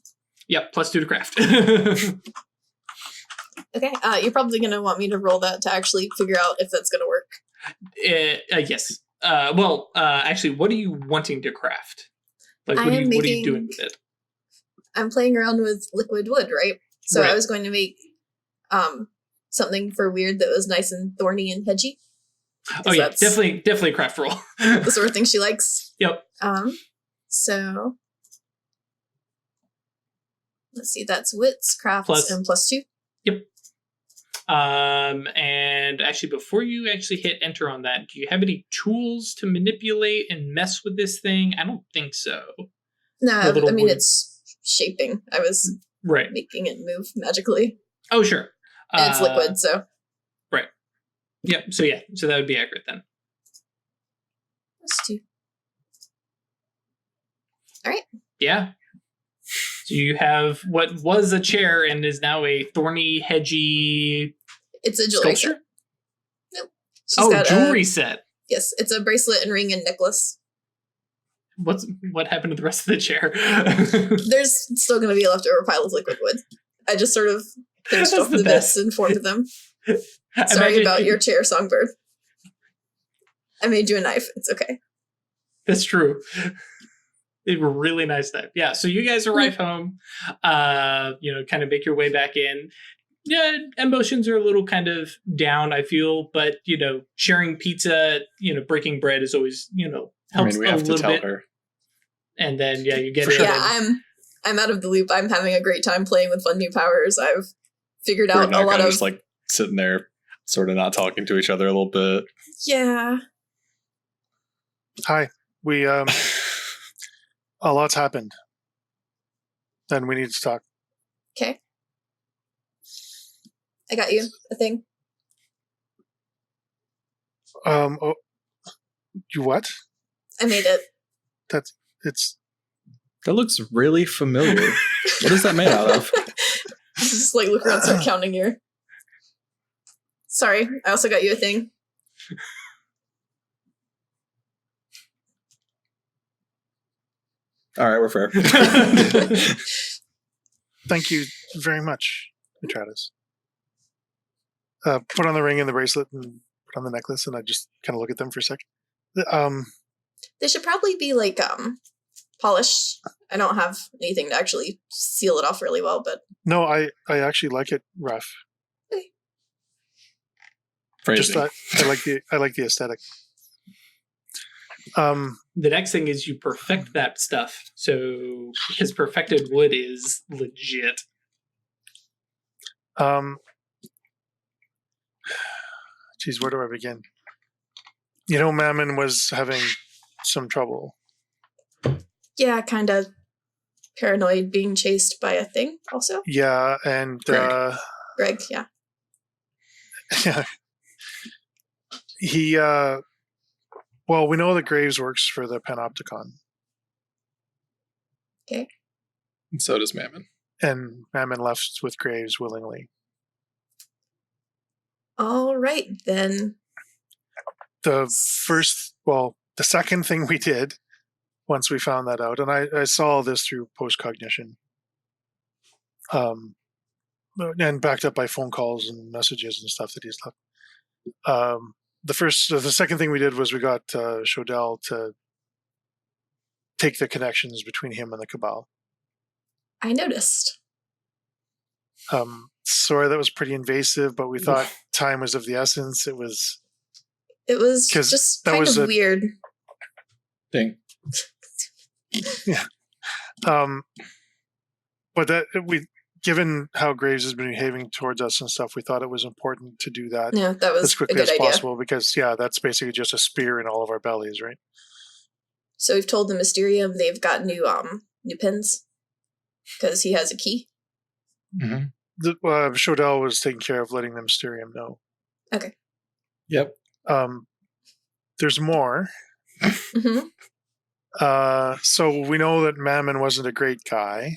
Yep, plus 2 to craft. Okay, you're probably going to want me to roll that to actually figure out if that's going to work. Yes. Actually, what are you wanting to craft? Like, what are you doing with it? I'm playing around with liquid wood, right? So Right. I was going to make something for Wyrd that was nice and thorny and hedgy. Oh yeah, definitely a craft roll. The sort of thing she likes. Yep. So let's see, that's wits, crafts, and plus 2. Yep. And actually, before you actually hit enter on that, do you have any tools to manipulate and mess with this thing? I don't think so. No, I mean, it's shaping. I was making it move magically. Oh, sure. And it's liquid, so. Right. Yep. So that would be accurate then. Plus 2. All right. Yeah. So you have what was a chair and is now a thorny, hedgy. It's a jewelry sculpture? Set. Nope. Jewelry set. Yes, it's a bracelet and ring and necklace. What happened to the rest of the chair? There's still going to be a leftover pile of liquid wood. I just sort of finished off the best and formed them. Sorry about your chair, Songbird. I made you a knife. It's okay. That's true. They were really nice knife. Yeah, so you guys arrive home, kind of make your way back in. Yeah, emotions are a little kind of down, I feel, but, sharing pizza, breaking bread is always, helps we a have little to tell bit. her. And then, you get it. Yeah, I'm out of the loop. I'm having a great time playing with fun new powers. I've figured out a lot of... just like sitting there, sort of not talking to each other a little bit. Yeah. Hi. We, a lot's happened. Then we need to talk. Okay. I got you a thing. You what? I made it. That looks really familiar. What is that made out of? Just like look around, start counting your. Sorry, I also got you a thing. All right, we're fair. Thank you very much, Atratus. Put on the ring and the bracelet and put on the necklace, and I just kind of look at them for a second. They should probably be like polished. I don't have anything to actually seal it off really well, but No, I actually like it rough. Phrasing. Just I like the aesthetic. The next thing is you perfect that stuff. So because perfected wood is legit. Geez, where do I begin? You know, Mammon was having some trouble. yeah, kind of paranoid, being chased by a thing. Also, Yeah, and Greg. Yeah. yeah, he. Well, we know that Graves works for the Panopticon, Okay. And so does Mammon. and Mammon left with Graves willingly. All right then. The second thing we did once we found that out, and I saw this through post-cognition, and backed up by phone calls and messages and stuff that he's left. The second thing we did was we got Shodell to take the connections between him and the Cabal. I noticed. Sorry, that was pretty invasive, but we thought time was of the essence. It was just kind of weird. Ding. Yeah. But that given how Graves has been behaving towards us and stuff, we thought it was important to do that Yeah, that was as quickly a good as idea. possible because, that's basically just a spear in all of our bellies, right? So we've told the Mysterium they've got new pins because he has a key. Mm-hmm. Shodell was taking care of letting the Mysterium know. Okay. Yep. There's more. Mm-hmm. So we know that Mammon wasn't a great guy.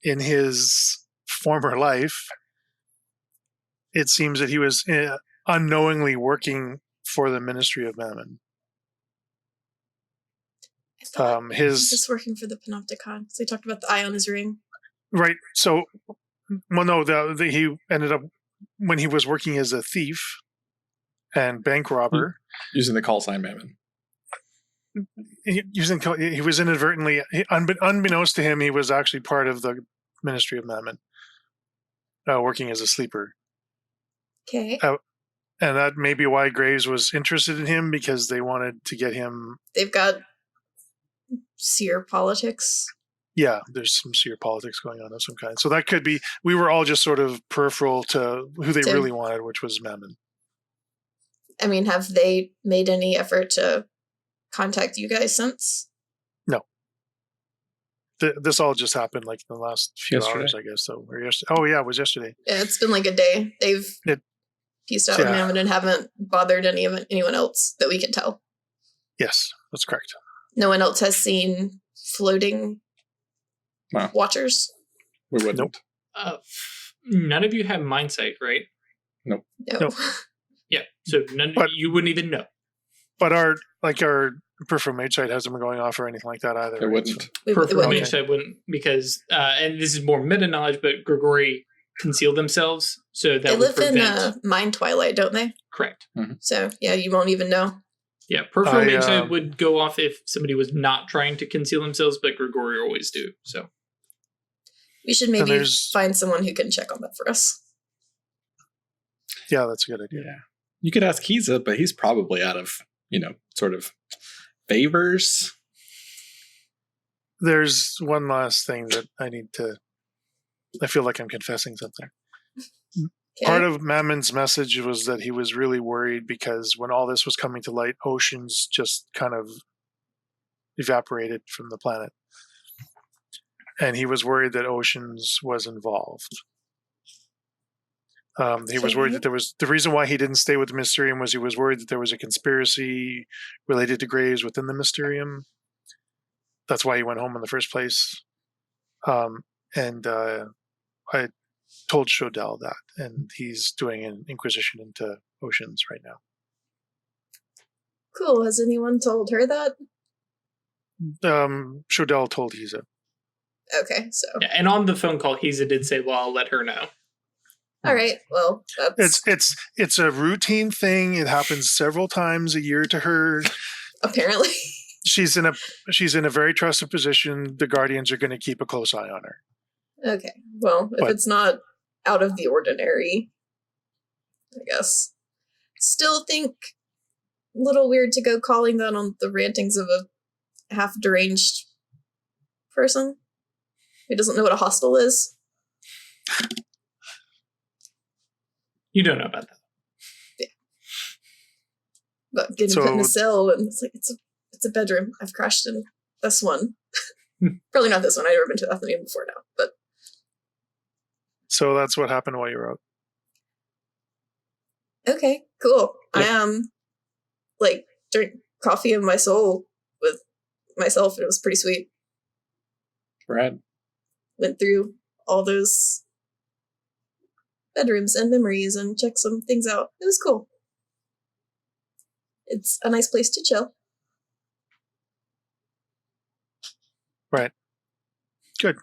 In his former life, it seems that he was unknowingly working for the Ministry of Mammon. He was just working for the Panopticon. So he talked about the eye on his ring. Right. So, well, no, he ended up, when he was working as a thief and bank robber, Using the call sign Mammon. he was inadvertently, unbeknownst to him, he was actually part of the Ministry of Mammon, working as a sleeper. Okay. And that may be why Graves was interested in him, because they wanted to get him. They've got Seer politics. Yeah, there's some Seer politics going on of some kind. So that could be, we were all just sort of peripheral to who they really wanted, which was Mammon. I mean, have they made any effort to contact you guys since? No. This all just happened like in the last few hours, I guess. So, or yesterday. Oh, yeah, it was yesterday. Yeah, it's been like a day. They've pieced out with Mammon and haven't bothered anyone else that we can tell. Yes, that's correct. No one else has seen floating watchers? We wouldn't. Nope. None of you have mind sight, right? No. Yeah, so you wouldn't even know. But our peripheral mage sight hasn't been going off or anything like that either. It wouldn't. Peripheral mage sight wouldn't, because, and this is more meta knowledge, but Grigori concealed themselves, so that they would live prevent... in Mind Twilight, don't they? Correct. Mm-hmm. So, yeah, you won't even know. Yeah, peripheral mage sight would go off if somebody was not trying to conceal themselves, but Grigori always do, so... We should maybe find someone who can check on that for us. Yeah, that's a good idea. Yeah. You could ask Kiza, but he's probably out of, sort of favors. There's one last thing that I feel like I'm confessing something. Okay. Part of Mammon's message was that he was really worried because when all this was coming to light, oceans just kind of evaporated from the planet. And he was worried that Oceans was involved. He was worried that the reason why he didn't stay with the Mysterium was he was worried that there was a conspiracy related to Graves within the Mysterium. That's why he went home in the first place. And I told Shodell that, and he's doing an inquisition into Oceans right now. Cool. Has anyone told her that? Shodell told Hiza. Okay, so. Yeah, and on the phone call, Heza did say, well, I'll let her know. All right, well, that's... It's a routine thing. It happens several times a year to her. Apparently. She's in a very trusted position. The Guardians are going to keep a close eye on her. Okay, well, if it's not out of the ordinary, I guess. Still think a little weird to go calling that on the rantings of a half-deranged person who doesn't know what a hostel is. You don't know about that. Yeah. But getting put in a cell, and it's like, it's a bedroom. I've crashed in this one. Probably not this one. I've never been to Athenaeum before now, but... So that's what happened while you were out. Okay, cool. Yeah. I drank coffee in my soul with myself, and it was pretty sweet. Brad. Went through all those bedrooms and memories and checked some things out. It was cool. It's a nice place to chill. Right. Good.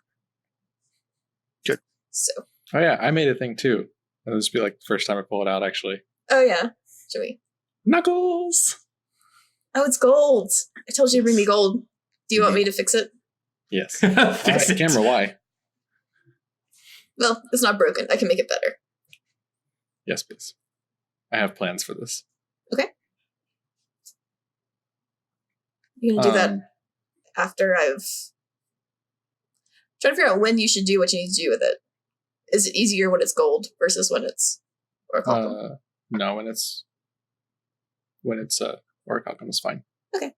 So. Oh yeah, I made a thing too. It'll just be like the first time I pull it out, actually. Oh yeah, Jimmy. Knuckles! Oh, it's gold. I told you to bring me gold. Do you want me to fix it? Yes. Fix it. Camera, why? Well, it's not broken. I can make it better. Yes, please. I have plans for this. Okay. You can do that after I've... trying to figure out when you should do what you need to do with it. Is it easier when it's gold versus when it's orichalcum? No, when it's orichalcum is fine. Okay.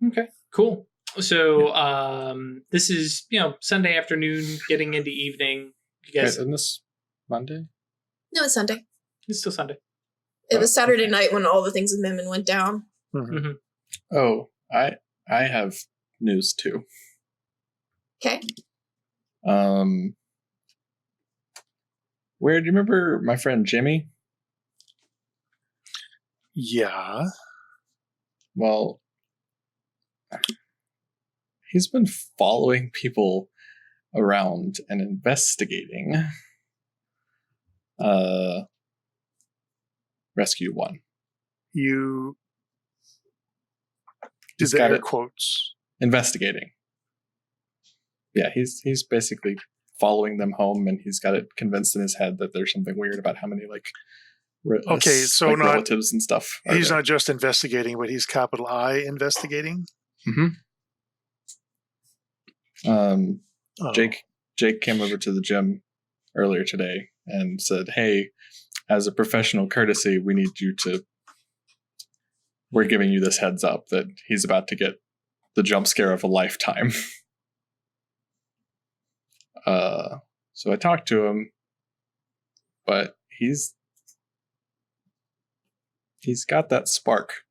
Okay, cool. So this is, Sunday afternoon, getting into evening. You guys... Wait, isn't this Monday? No, it's Sunday. It's still Sunday. It was Saturday night when all the things with Memon went down. Mm-hmm. Mm-hmm. Oh, I have news too. Okay. Where do you remember my friend Jimmy? Yeah. Well, he's been following people around and investigating Rescue 1. You did He's the got air it. quotes. Investigating. Yeah, he's basically following them home, and he's got it convinced in his head that there's something weird about how many So not relatives and stuff. He's not just investigating, but he's capital I investigating. Jake came over to the gym earlier today and said, "Hey, as a professional courtesy, we're giving you this heads up that he's about to get the jump scare of a lifetime." So I talked to him, but he's got that spark.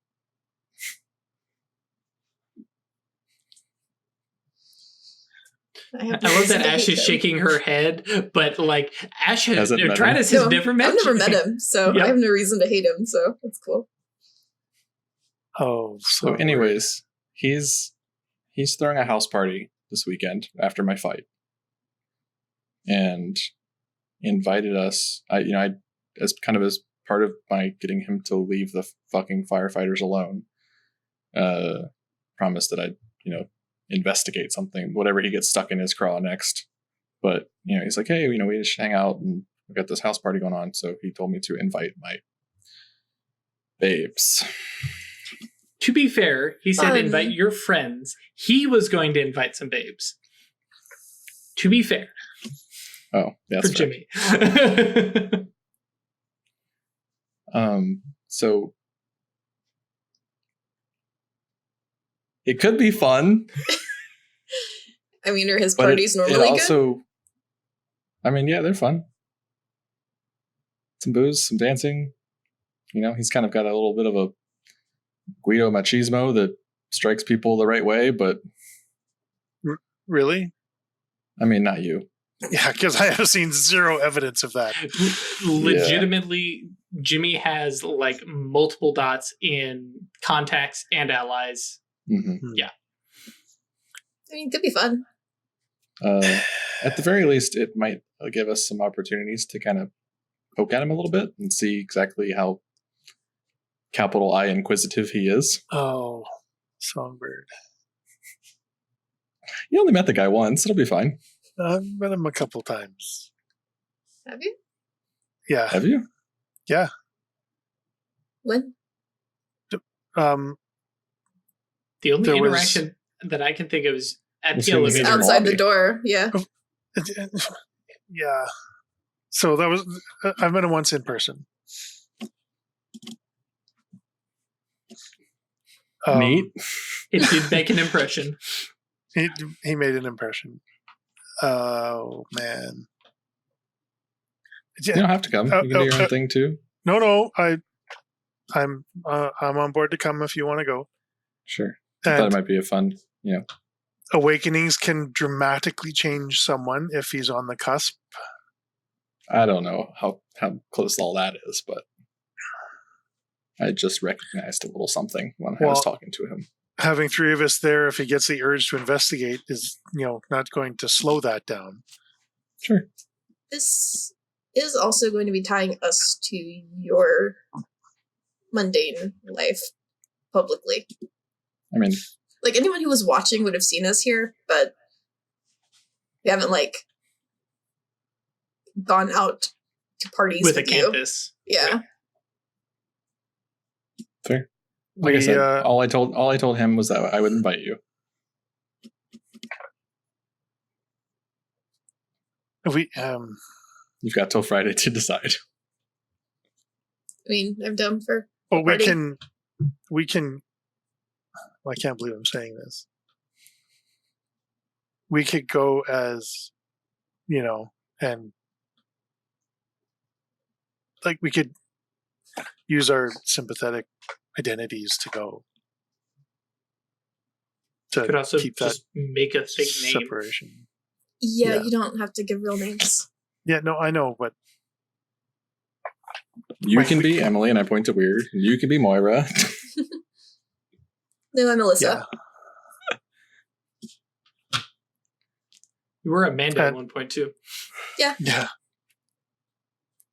I love that Ash is shaking her head, but Ash Atratus has never met. I've never met him, so I have no reason to hate him. So that's cool. Oh, so anyways, he's throwing a house party this weekend after my fight, and invited us. I as part of my getting him to leave the fucking firefighters alone. Promised that I'd investigate something, whatever he gets stuck in his craw next. But he's like, hey, we just hang out and we got this house party going on. So he told me to invite my babes. To be fair, he said invite your friends. He was going to invite some babes. To be fair. Oh, that's for Jimmy. So it could be fun. I mean, are his parties normally good? I mean, yeah, they're fun. Some booze, some dancing. He's kind of got a little bit of a Guido machismo that strikes people the right way, but... Really? I mean, not you. Yeah, because I have seen zero evidence of that. Legitimately, Jimmy has multiple dots in contacts and allies. Mm-hmm. Yeah. mean, it could be fun. At the very least, it might give us some opportunities to kind of poke at him a little bit and see exactly how capital I inquisitive he is. Oh, Songbird. You only met the guy once. It'll be fine. I've met him a couple times. Have you? Yeah. Have you? Yeah. When? The only interaction that I can think of is at the elevator. Outside the door, yeah. Yeah. So that was, I've met him once in person. Neat. It did make an impression. He made an impression. Oh, man. You don't have to come. You can do your own thing too. No. I'm on board to come if you want to go. Sure. I thought it might be a fun, Awakenings can dramatically change someone if he's on the cusp. I don't know how close all that is, but I just recognized a little something when I was talking to him. Having three of us there, if he gets the urge to investigate, is not going to slow that down. Sure. This is also going to be tying us to your mundane life publicly. I mean, like anyone who was watching would have seen us here, but we haven't gone out to parties with a you. campus. Yeah. Fair. Like I said, all I told him was that I would invite you. You've got till Friday to decide. I mean, I'm down for. Well, we can. Well, I can't believe I'm saying this. We could go as, and we could use our sympathetic identities to go. Could also keep just make a fake name. Separation. Yeah, you don't have to give real names. Yeah, no, I know, but you can be Emily, and I point to Wyrd. You can be Moira. No, I'm Melissa. Yeah. You were Amanda at one point too. Yeah. Yeah.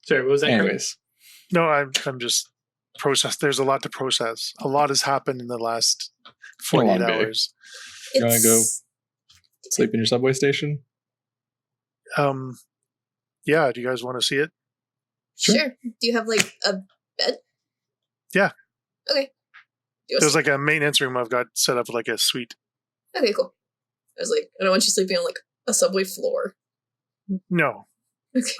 Sorry, what was that? Anyways. No, I'm just process. There's a lot to process. A lot has happened in the last 48 hours. You want to go sleep in your subway station? Yeah. Do you guys want to see it? Sure. Do you have a bed? Yeah. Okay. There's a maintenance room I've got set up like a suite. Okay, cool. I was I don't want you sleeping on a subway floor. No. Okay.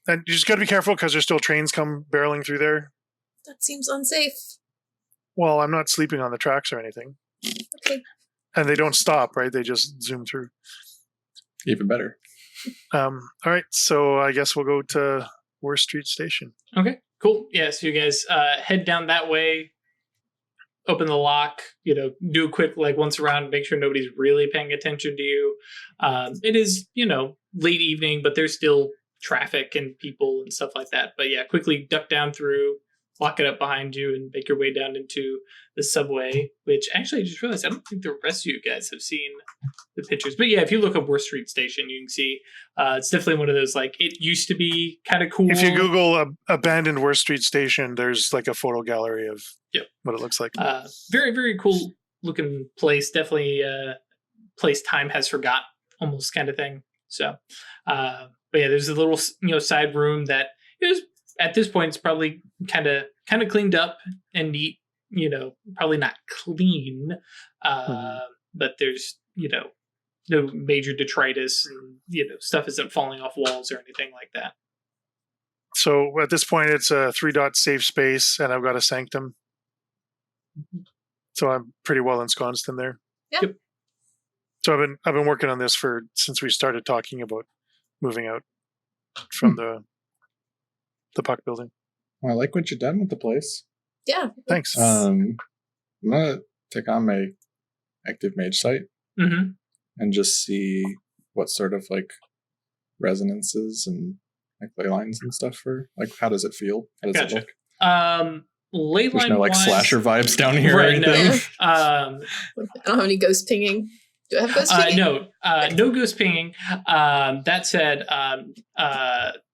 And you just got to be careful because there's still trains come barreling through there. That seems unsafe. Well, I'm not sleeping on the tracks or anything. Okay. And they don't stop, right? They just zoom through. Even better. All right. So I guess we'll go to Wyrd Street Station. Okay, cool. Yeah, so you guys head down that way, open the lock, do a quick once around, make sure nobody's really paying attention to you. It is, late evening, but there's still traffic and people and stuff like that. But yeah, quickly duck down through, lock it up behind you, and make your way down into the subway, which actually I just realized I don't think the rest of you guys have seen the pictures. But yeah, if you look up Wyrd Street Station, you can see it's definitely one of those, it used to be kind of cool. If you Google abandoned Wyrd Street Station, there's a photo gallery of what it looks like. Very, very cool looking place. Definitely place time has forgot almost kind of thing. So, but yeah, there's a little, side room that is, at this point, it's probably kind of cleaned up and neat. Probably not clean, but there's no major detritus, and stuff isn't falling off walls or anything like that. So at this point, it's a 3-dot safe space, and I've got a sanctum. So I'm pretty well ensconced in there. Yeah. Yep. So I've been working on this since we started talking about moving out from the Puck building. Well, I like what you've done with the place. Yeah. Thanks. I'm gonna take on my active mage sight and just see what sort of resonances and ley lines and stuff for how does it feel? How does it look? Ley There's line no slasher vibes down here. Right, or anything. I don't have any ghost pinging. Do I have ghost pinging? No ghost pinging. That said,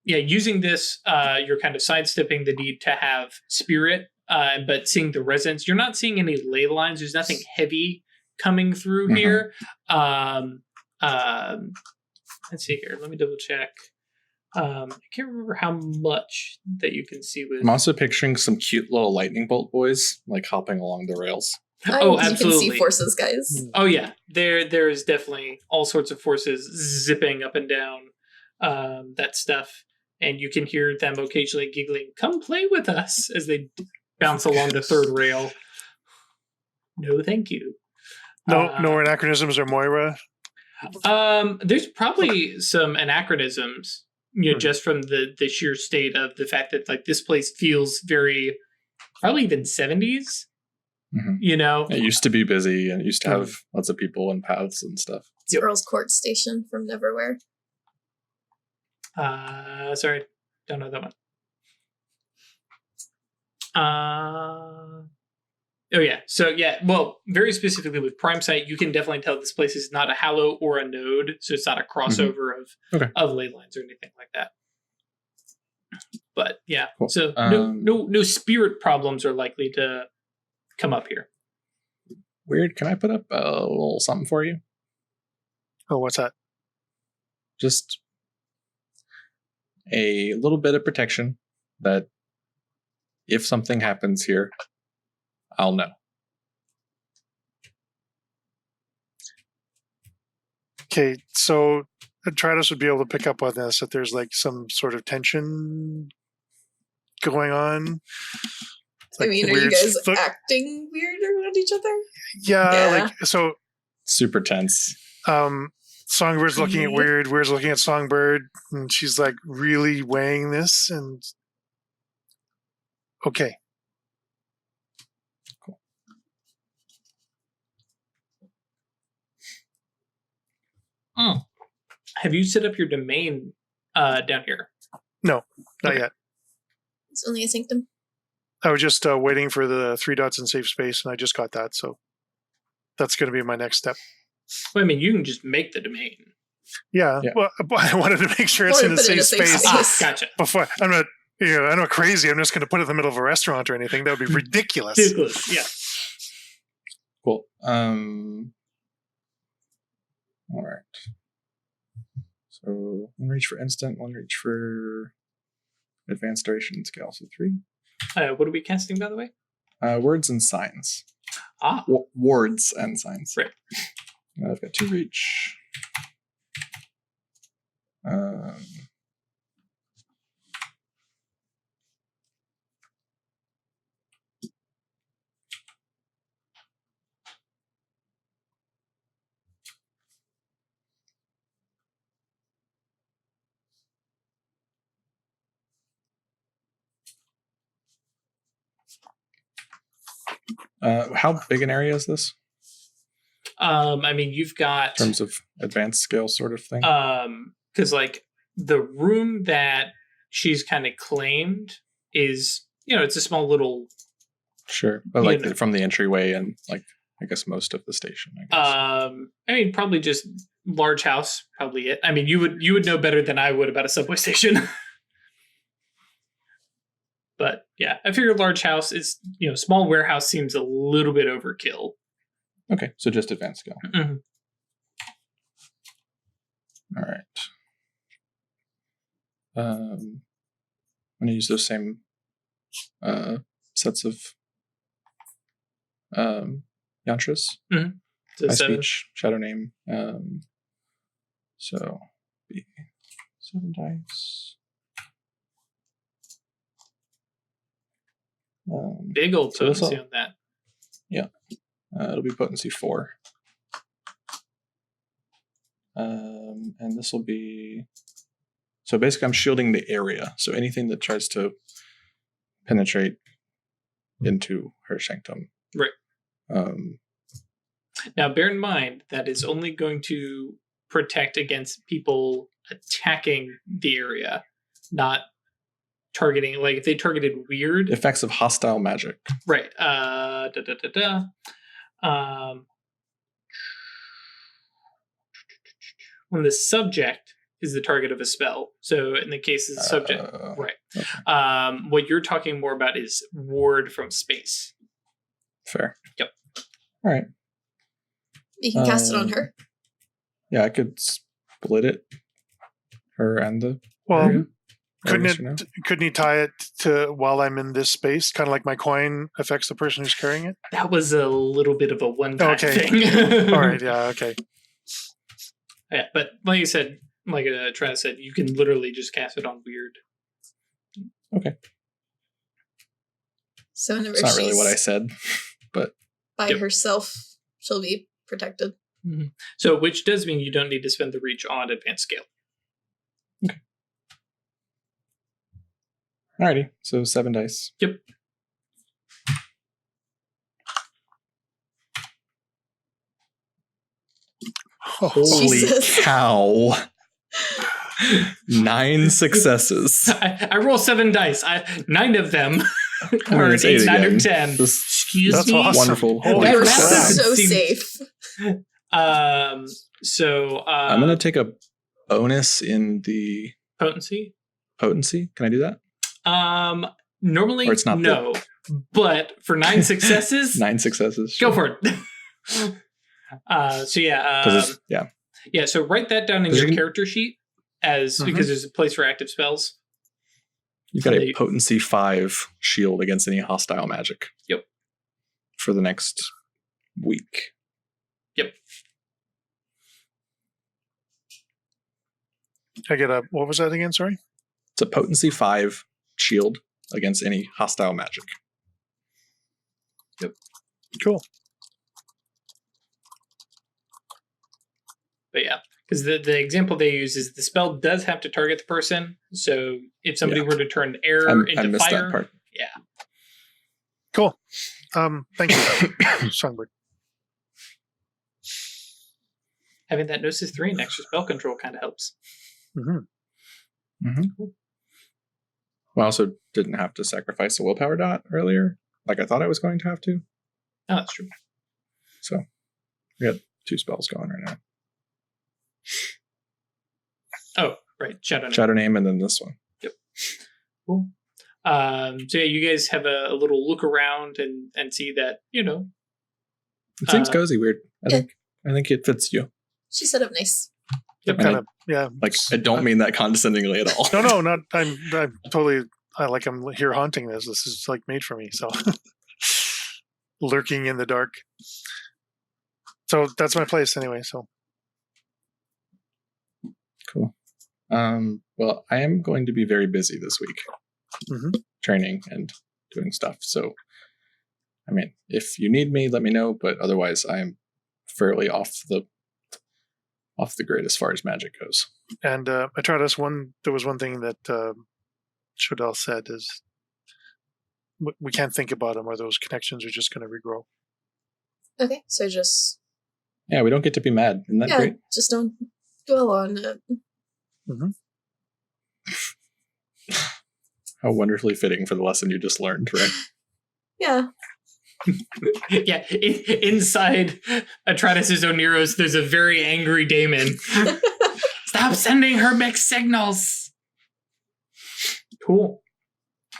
using this, you're kind of sidestepping the need to have spirit, but seeing the resonance. You're not seeing any ley lines. There's nothing heavy coming through here. Let's see here. Let me double check. I can't remember how much that you can see with. I'm also picturing some cute little lightning bolt boys like hopping along the rails. Absolutely. You can see forces, guys. Oh yeah, there is definitely all sorts of forces zipping up and down that stuff, and you can hear them occasionally giggling, "Come play with us," as they bounce along the third rail. No, thank you. No anachronisms or Moira. There's probably some anachronisms, just from the sheer state of the fact that like this place feels very, probably even 70s. It used to be busy and it used to have lots of people and paths and stuff. It's Earl's Court Station from Neverwhere. Sorry, don't know that one. Well, very specifically with Prime Site, you can definitely tell this place is not a Hallow or a node, so it's not a crossover of ley lines or anything like that. But yeah, cool. So no spirit problems are likely to come up here. Wyrd, can I put up a little something for you? Oh, what's that? Just a little bit of protection that if something happens here, I'll know. Okay, so Atratus would be able to pick up on this, that there's like some sort of tension going on. Like, are you guys acting weird around each other? Yeah, like so. Super tense. Songbird's looking at Wyrd. Wyrd's looking at Songbird, and she's like really weighing this. And okay, cool. Have you set up your domain down here? No, not yet. It's only a sanctum. I was just waiting for the 3 dots in safe space, and I just got that, so that's going to be my next step. Well, I mean, you can just make the domain. Yeah. Well, I wanted to make sure it's in a safe space. Gotcha. Before I'm not crazy. I'm just going to put it in the middle of a restaurant or anything. That would be ridiculous. Ridiculous. Yeah. Cool. All right. So one reach for instant, one reach for advanced duration scale. So 3. What are we casting, by the way? Words and signs. Words and signs. Right. I've got 2 reach. How big an area is this? I mean, you've got in terms of advanced scale sort of thing. Because like the room that she's kind of claimed is, it's a small little. Sure, but like from the entryway and like I guess most of the station. I guess. I mean, probably just large house. Probably it. I mean, you would know better than I would about a subway station. But yeah, I figure large house is, small warehouse seems a little bit overkill. Okay, so just advanced scale. Mm-hmm. All right. I'm going to use those same sets of yantras. Mm-hmm. So High speech, shadow name. So be 7 dice. Big old potency on that. Yeah. It'll be potency 4. And this will be... So basically I'm shielding the area. So anything that tries to penetrate into her sanctum. Right. Now bear in mind that is only going to protect against people attacking the area, not targeting, like if they targeted Wyrd. Effects of hostile magic. Right. when the subject is the target of a spell. So in the case of the subject, right. Okay. What you're talking more about is ward from space. Fair. Yep. All right. You can cast it on her. Yeah, I could split it. Her and the. Well, area. couldn't he tie it to while I'm in this space? Kind of like my coin affects the person who's carrying it? That was a little bit of a one-time thing. All right, yeah, okay. Yeah, but like you said, like Atratus said, you can literally just cast it on Wyrd. Okay. So whenever It's not really she's what I said, but by herself, she'll be protected. Mm-hmm. So, which does mean you don't need to spend the reach on advanced scale. Okay. Alrighty, so 7 dice. Yep. Holy Jesus. cow. 9 successes. I roll 7 dice. 9 of them are an It's 8, 8 9, or again. 10. That's me. awesome. Wonderful. Holy That Holy was crap. so Seems- safe. I'm going to take a bonus in the potency. potency. Can I do that? Normally, Or it's not no. But for 9 successes, 9 successes. go for it. So yeah, 'Cause it's- yeah. yeah. So write that down in 'Cause your you can- character sheet as Mhm. because there's a place for active spells. You've got They- a potency 5 shield against any hostile magic. Yep. For the next week. Yep. I get a, what was that again? Sorry? It's a potency 5 shield against any hostile magic. Cool. But yeah, because the example they use is the spell does have to target the person. So if somebody Yeah. were to turn air I into missed fire, that part. Cool. Thank you, Songbird. having that Gnosis 3 and extra spell control kind of helps. Mm-hmm. Mm-hmm. I also didn't have to sacrifice a willpower dot earlier, like I thought I was going to have to. Oh, that's true. So we got 2 spells going right now. Oh, right. Shadow. Shadow Name and then this one. Cool. So yeah, you guys have a little look around and see that, It seems cozy, weird. I think it fits you. She set up nice. Yep. Kind of, yeah. Like I don't mean that condescendingly at all. No, not. I'm totally. I'm here haunting this. This is like made for me. So, lurking in the dark. So that's my place anyway. So, Cool. Well, I am going to be very busy this week, Mhm. training and doing stuff. So, I mean, if you need me, let me know. But otherwise, I'm fairly off the grid as far as magic goes. and Atratus, there was one thing that Shodell said is we can't think about them, or those connections are just going to regrow. Okay, so just Yeah, we don't get to be mad. Isn't that great? just don't dwell on it. How wonderfully fitting for the lesson you just learned, right? Yeah. Yeah, inside Atratus' Oneros, there's a very angry daemon. Stop sending her mixed signals. Cool.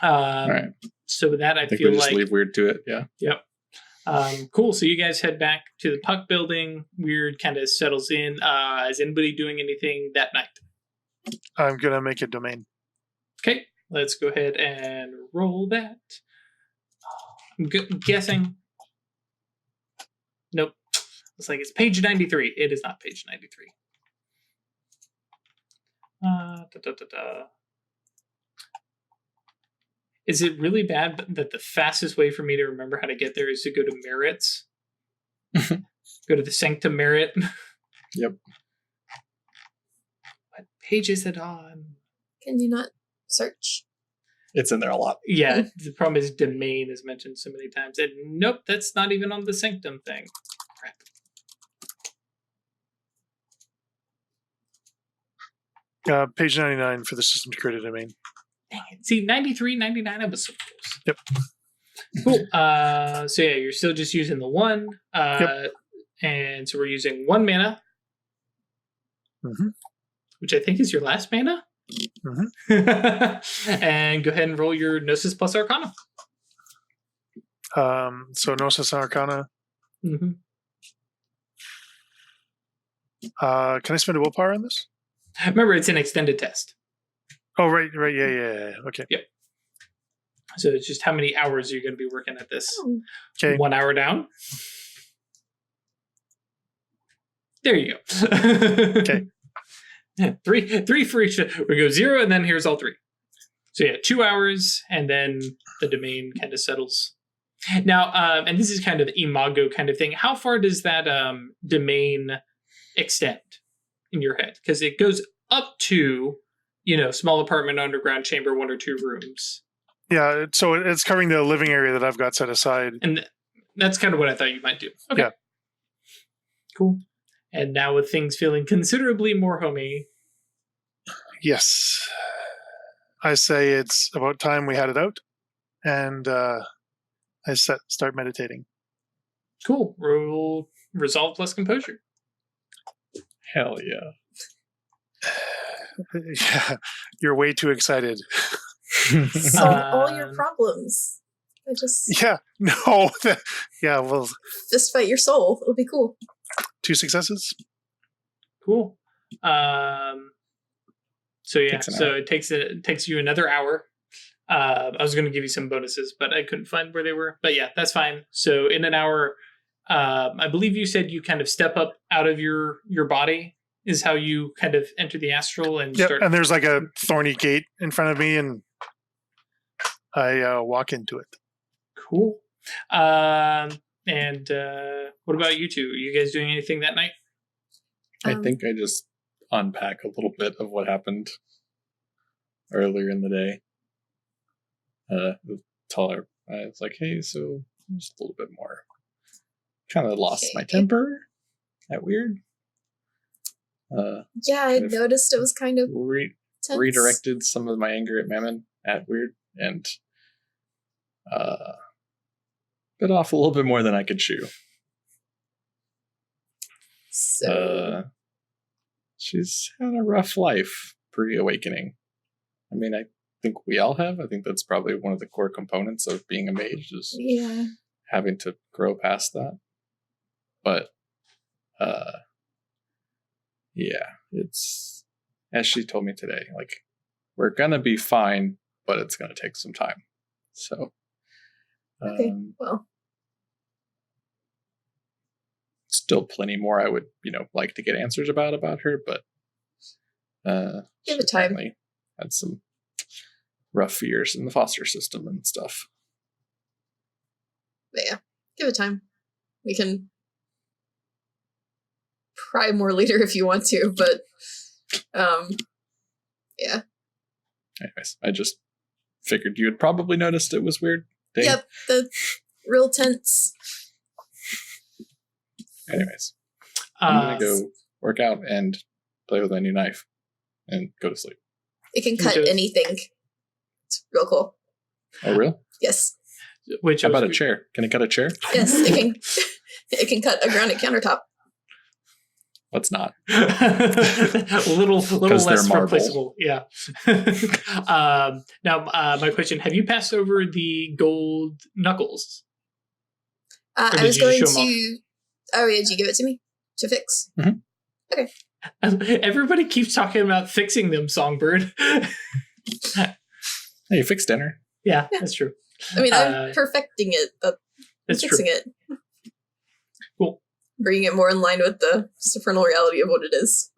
All right. So with that, I I think feel we just like leave Weird to it. Yeah. Yep. Cool. So you guys head back to the Puck building. Wyrd kind of settles in. Is anybody doing anything that night? I'm going to make a domain. Okay, let's go ahead and roll that. I'm guessing. Nope. Looks like it's page 93. It is not page 93. Is it really bad that the fastest way for me to remember how to get there is to go to merits? Go to the Sanctum Merit? Yep. What page is it on? Can you not search? It's in there a lot. Yeah, the problem is domain is mentioned so many times. And nope, that's not even on the Sanctum thing. Crap. Page 99 for the system to create a domain. Dang it. See, 93, 99, I was so close. Yep. Cool. So yeah, you're still just using the 1. Yep. And so we're using 1 mana. which I think is your last mana. And go ahead and roll your Gnosis plus Arcana. So Gnosis Arcana. Can I spend a willpower on this? Remember, it's an extended test. Oh, right. Yeah. Okay. Yep. So it's just how many hours you're going to be working at this. Okay. 1 hour down. There you go. Okay. Three for each. We go 0, and then here's all 3. So yeah, 2 hours, and then the domain kind of settles. Now, and this is kind of the imago kind of thing. How far does that domain extend in your head? Because it goes up to, small apartment, underground chamber, 1 or 2 rooms. Yeah, so it's covering the living area that I've got set aside. And that's kind of what I thought you might do. Okay. Yeah. Cool. And now with things feeling considerably more homey. Yes. I say it's about time we had it out. And I start meditating. Cool. Roll resolve plus composure. Hell yeah. Yeah, you're way too excited. Solve all your problems. Yeah, no. Yeah, well. Fist fight your soul. It'll be cool. 2 successes. Cool. So yeah, it takes you another hour. I was going to give you some bonuses, but I couldn't find where they were. But yeah, that's fine. So in an hour, I believe you said you kind of step up out of your body is how you kind of enter the astral and start. And there's like a thorny gate in front of me, and I walk into it. Cool. And what about you two? Are you guys doing anything that night? I think I just unpack a little bit of what happened earlier in the day. Tell her, I was like, hey, so just a little bit more. Kind of lost my temper at Wyrd. Yeah, I noticed it was kind of tense. Redirected some of my anger at Mammon at Wyrd, and bit off a little bit more than I could chew. So she's had a rough life pre-awakening. I mean, I think we all have. I think that's probably one of the core components of being a mage is having to grow past that. But yeah, it's, as she told me today, like, we're gonna be fine, but it's gonna take some time. So okay, well, still plenty more I would, like to get answers about her, but give it time. Had some rough years in the foster system and stuff. But yeah, give it time. We can pry more later if you want to, but yeah. Anyways, I just figured you had probably noticed it was weird. Dang. Yep, the real tense. Anyways, I'm gonna go work out and play with my new knife and go to sleep. It can cut anything. It's real cool. Oh, real? Yes. Which How about a chair? Can it cut a chair? Yes, it can. It can cut a granite countertop. Let's not. a little less marble. replaceable. Yeah. Now, my question: have you passed over the gold knuckles? I was going to. Oh yeah, did you give it to me to fix? Mm-hmm. Okay. Everybody keeps talking about fixing them, Songbird. Hey, you fixed dinner. Yeah, that's true. I mean, I'm perfecting it, but I'm fixing it. Cool. Bringing it more in line with the supernal reality of what it is.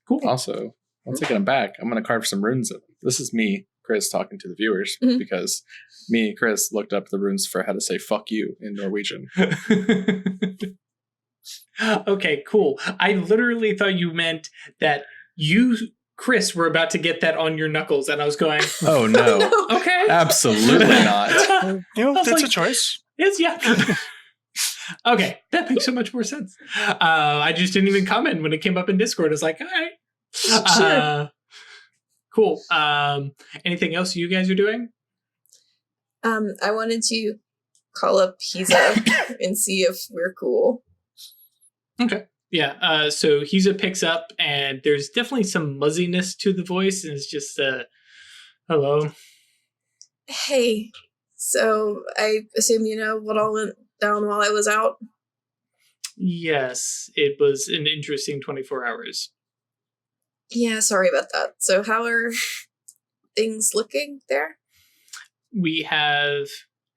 Cool. Also, once I get them back, I'm going to carve some runes in them. This is me, Chris, talking to the viewers, because me, Chris, looked up the runes for how to say fuck you in Norwegian. Okay, cool. I literally thought you meant that you, Chris, were about to get that on your knuckles, and I was going, oh no. Okay. Absolutely not. That's like, a choice. Yes, yeah. Okay, that makes so much more sense. I just didn't even comment when it came up in Discord. I was like, all right. Sure. Cool. Anything else you guys are doing? I wanted to call up Pisa and see if we're cool. Okay. Yeah. So Hiza picks up, and there's definitely some muzziness to the voice, and it's just, hello. Hey, so I assume you know what all went down while I was out? Yes, it was an interesting 24 hours. Yeah, sorry about that. So how are things looking there? We have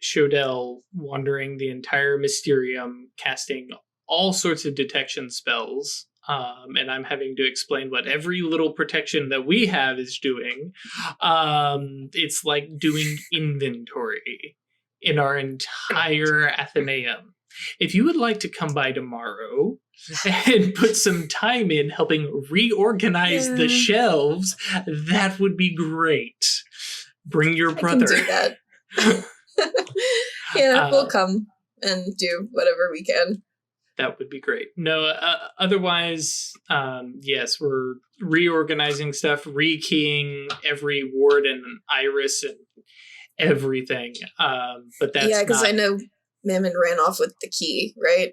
Shodell wandering the entire Mysterium, casting all sorts of detection spells. And I'm having to explain what every little protection that we have is doing. It's like doing inventory in our entire Athenaeum. If you would like to come by tomorrow and put some time in helping reorganize the shelves, that would be great. Bring your brother. I can do that. We'll come and do whatever we can. That would be great. No, otherwise, yes, we're reorganizing stuff, rekeying every ward and iris and everything. But that's because I know Mammon ran off with the key, right?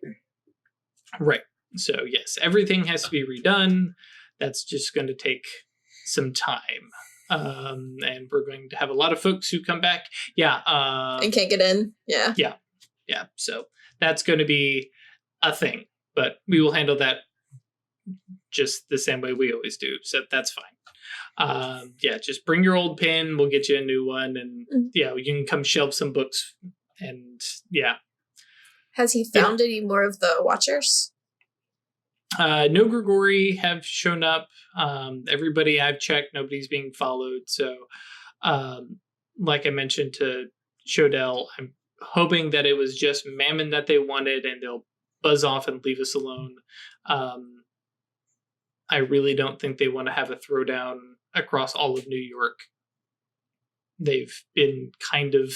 Right. So, yes, everything has to be redone. That's just going to take some time. And we're going to have a lot of folks who come back. Yeah. And can't get in. Yeah. Yeah. Yeah. So that's going to be a thing. But we will handle that just the same way we always do. So that's fine. Just bring your old pin. We'll get you a new one. And you can come shelve some books. And Has he found any more of the Watchers? No Grigori have shown up. Everybody I've checked, nobody's being followed. So, like I mentioned to Shodell, I'm hoping that it was just Mammon that they wanted and they'll buzz off and leave us alone. I really don't think they want to have a throwdown across all of New York. They've been kind of,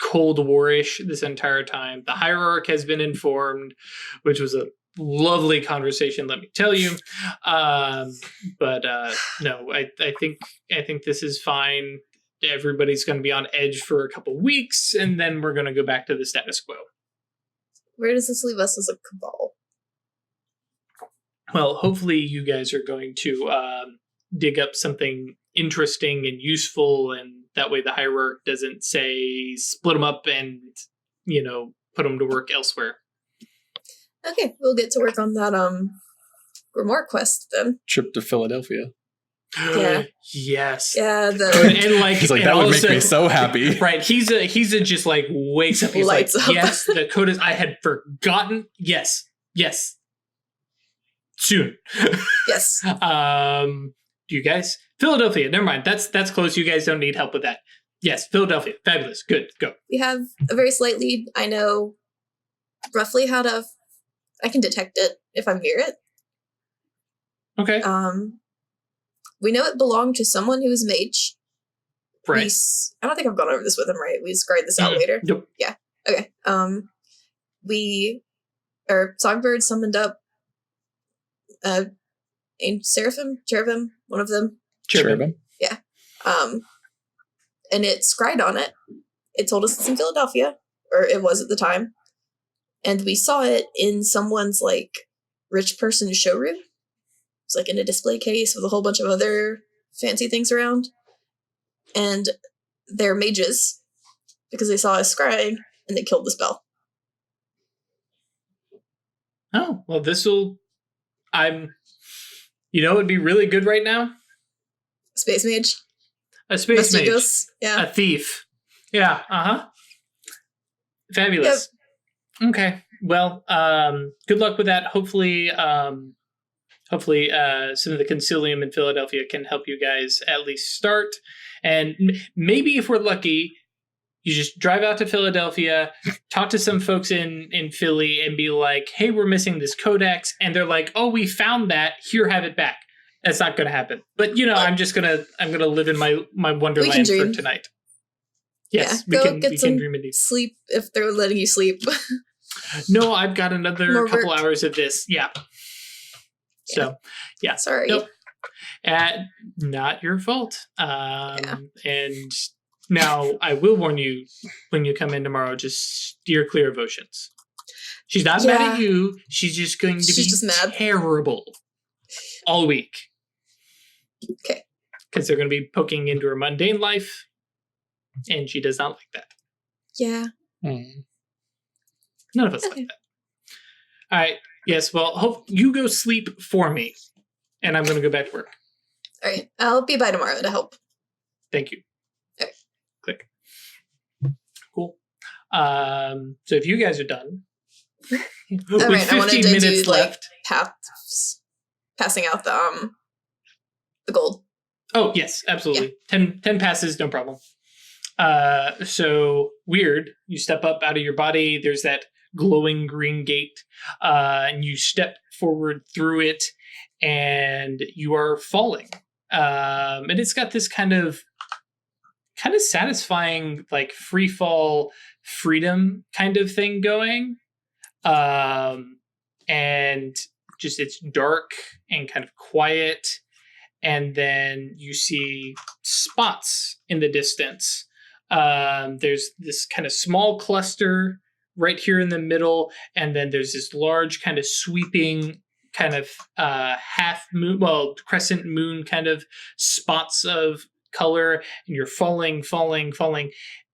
Cold War-ish this entire time. The Hierarch has been informed, which was a lovely conversation, let me tell you. But no, I think this is fine. Everybody's going to be on edge for a couple weeks, and then we're going to go back to the status quo. Where does this leave us as a cabal? Well, hopefully you guys are going to dig up something interesting and useful, and that way the Hierarch doesn't say split them up and, put them to work elsewhere. Okay, we'll get to work on that Grimoire quest then. Trip to Philadelphia. Yeah. Yes. Yeah. And he's like, that would make me so happy. Right. He's just like wakes up. He's Lights like, up. Yes, the code is. I had forgotten. Yes. Soon. Yes. Do you guys? Philadelphia. Never mind. That's close. You guys don't need help with that. Yes, Philadelphia. Fabulous. Good. Go. We have a very slight lead. I know roughly how to. I can detect it if I'm near it. Okay. We know it belonged to someone who was mage. Right. I don't think I've gone over this with him, right? We scried this out later. Yep. Yeah. Okay. Songbird summoned up Cherubim, one of them. Cherubim? Yeah. And it scried on it. It told us it's in Philadelphia, or it was at the time. And we saw it in someone's, rich person showroom. It's, in a display case with a whole bunch of other fancy things around. And they're mages, because they saw us scrying, and they killed the spell. Oh, well, it would be really good right now? Space mage. A space mage. Yeah. A thief. Yeah, Fabulous. Yep. Okay. Well, good luck with that. Hopefully some of the Concilium in Philadelphia can help you guys at least start. And maybe if we're lucky, you just drive out to Philadelphia, talk to some folks in Philly and be like, hey, we're missing this codex. And they're like, oh, we found that. Here, have it back. That's not going to happen. But, I'm going to live in my wonderland for tonight. Yes, yeah, we can dream indeed. Sleep if they're letting you sleep. No, I've got another couple hours of this. Yeah. So, yeah. Sorry. Nope. Not your fault. And now I will warn you when you come in tomorrow, just steer clear of oceans. She's not mad at you. She's just going to be just mad. terrible all week. Okay. Because they're going to be poking into her mundane life, and she does not like that. Yeah. None of us like that. All right. Yes, well, hope you go sleep for me, and I'm going to go back to work. All right. I'll be by tomorrow to help. Thank you. Okay. Click. Cool. So if you guys are done, with right, 15 minutes left. Passing out the gold. Oh, yes, absolutely. Yeah. 10 passes, no problem. So Wyrd, you step up out of your body. There's that glowing green gate, and you step forward through it, and you are falling. And it's got this kind of satisfying, like, free fall freedom kind of thing going. And just it's dark and kind of quiet. And then you see spots in the distance. There's this kind of small cluster right here in the middle, and then there's this large kind of sweeping kind of half moon, well, crescent moon kind of spots of color, and you're falling,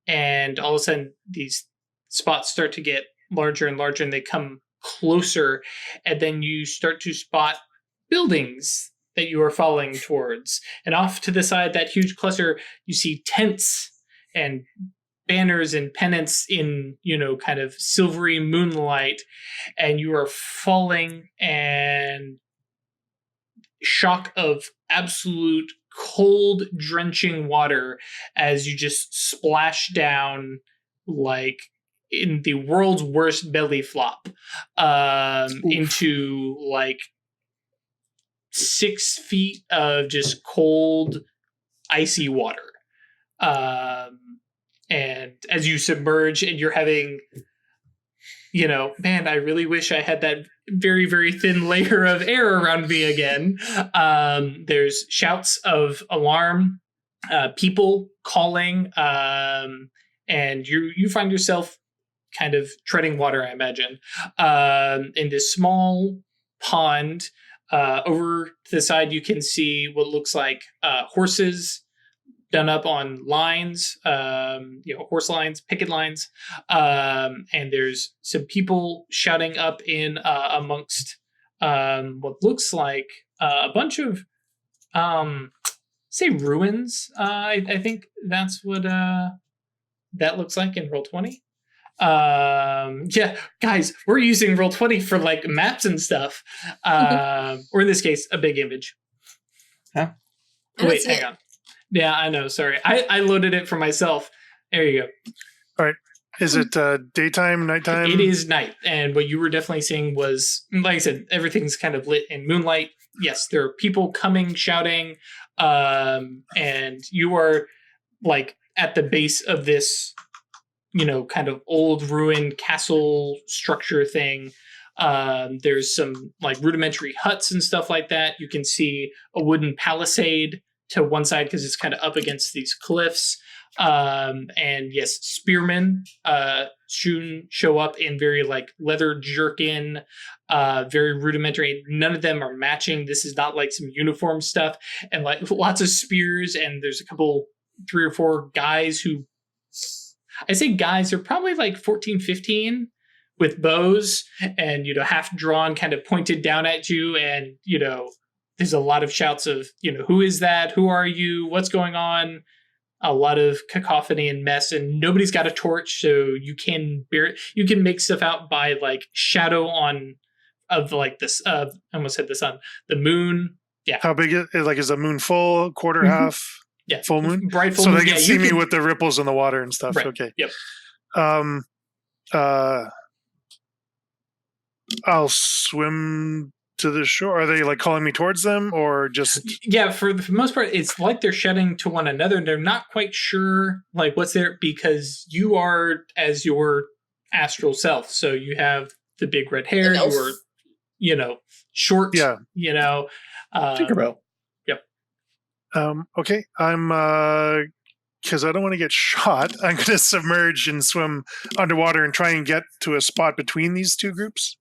and all of a sudden these spots start to get larger and larger, and they come closer, and then you start to spot buildings that you are falling towards. And off to the side, that huge cluster, you see tents and banners and pennants in, kind of silvery moonlight, and you are falling, and shock of absolute cold, drenching water as you just splash down like in the world's worst belly flop into like 6 feet of just cold, icy water. And as you submerge and you're having, man, I really wish I had that very, very thin layer of air around me again. There's shouts of alarm, people calling, and you find yourself kind of treading water, I imagine, in this small pond. Over to the side, you can see what looks like horses done up on lines, horse lines, picket lines. And there's some people shouting up in amongst what looks like a bunch of, say, ruins. I think that's what that looks like in Roll20. Yeah, guys, we're using Roll20 for like maps and stuff. Or in this case, a big image. Huh? Wait, hang on. Yeah, I know. Sorry. I loaded it for myself. There you go. All right. Is it daytime, nighttime? It is night. And what you were definitely seeing was, like I said, everything's kind of lit in moonlight. Yes, there are people coming, shouting. And you are like at the base of this, kind of old ruined castle structure thing. There's some like rudimentary huts and stuff like that. You can see a wooden palisade to one side because it's kind of up against these cliffs. And yes, spearmen soon show up in very like leather jerkin, very rudimentary. None of them are matching. This is not like some uniform stuff, and like lots of spears. And there's a couple, 3 or 4 guys who, I say guys, they're probably like 14, 15 with bows and, half drawn, kind of pointed down at you. And, there's a lot of shouts of, who is that? Who are you? What's going on? A lot of cacophony and mess, and nobody's got a torch, so you can make stuff out by like shadow of like this. I almost said the sun, the moon. Yeah. How big is the moon full, quarter, half? Yeah. Full moon. Bright full so moon. They can see me with the ripples in the water and stuff. Right. Okay. Yep. I'll swim to the shore. Are they like calling me towards them, or just? Yeah, for the most part, it's like they're shouting to one another, and they're not quite sure like what's there, because you are as your astral self. So you have the big red hair. You are, short. Yeah. Tinkerbell. Yep. Okay. I'm because I don't want to get shot, I'm going to submerge and swim underwater and try and get to a spot between these two groups.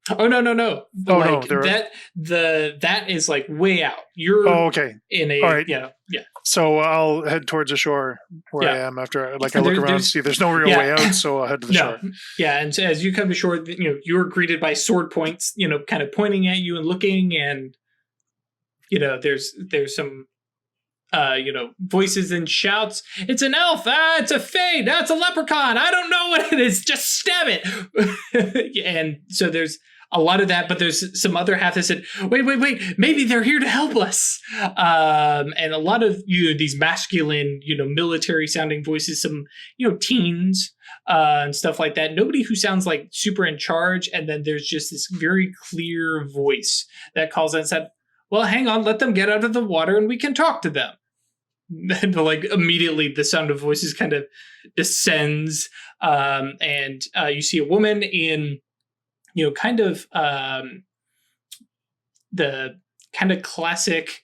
Oh no! Oh like, no! That is like way out. You're okay. In a all right. Yeah. So I'll head towards the shore where I am after. Like I look around and see there's no real way out, so I'll head to the shore. Yeah, and so as you come to shore, you're greeted by sword points. Kind of pointing at you and looking, and there's some. Voices and shouts. It's an elf. It's a fade. It's a leprechaun. I don't know what it is. Just stab it. And so there's a lot of that, but there's some other half that said, wait. Maybe they're here to help us. And a lot of these masculine, military sounding voices, some, teens and stuff like that. Nobody who sounds like super in charge. And then there's just this very clear voice that calls out and said, well, hang on, let them get out of the water and we can talk to them. And like immediately the sound of voices kind of descends, and you see a woman in kind of the kind of classic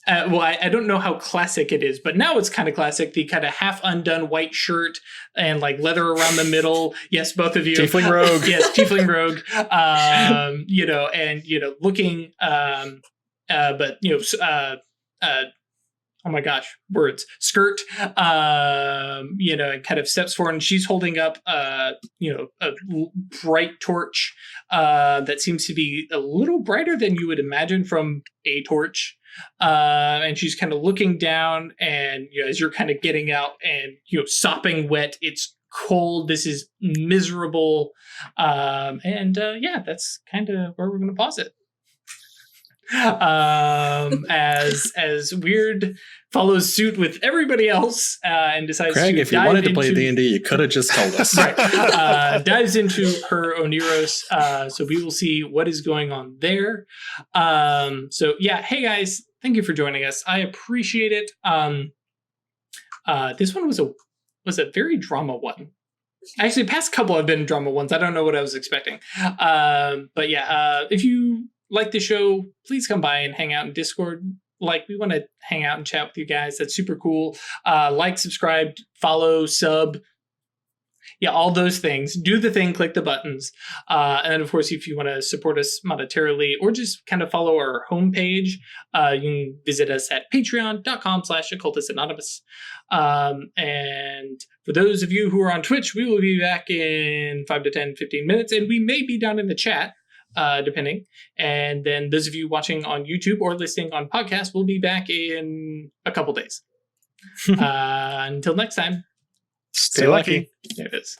I don't know how classic it is, but now it's kind of classic, the kind of half undone white shirt and like leather around the middle. Yes, both of you. Tiefling rogue. Yes, Tiefling rogue. Looking oh my gosh, words. Skirt, and kind of steps forward, and she's holding up, a bright torch that seems to be a little brighter than you would imagine from a torch. And she's kind of looking down, and as you're kind of getting out and sopping wet, it's cold. This is miserable, that's kind of where we're going to pause it. As Wyrd follows suit with everybody else and decides Craig, to if you wanted to play D&D, you could have just told us. Right. Dives into her Oneros, so we will see what is going on there. Hey guys, thank you for joining us. I appreciate it. This one was a very drama one. Actually, past couple have been drama ones. I don't know what I was expecting. If you like the show, please come by and hang out in Discord. Like, we want to hang out and chat with you guys. That's super cool. Like, subscribe, follow, sub. Yeah, all those things. Do the thing, click the buttons. And then, of course, if you want to support us monetarily or just kind of follow our homepage, you can visit us at patreon.com/occultistanonymous. And for those of you who are on Twitch, we will be back in 5 to 10, 15 minutes, and we may be down in the chat. Depending. And then those of you watching on YouTube or listening on podcast will be back in a couple days. Until next time. Stay lucky. There it is.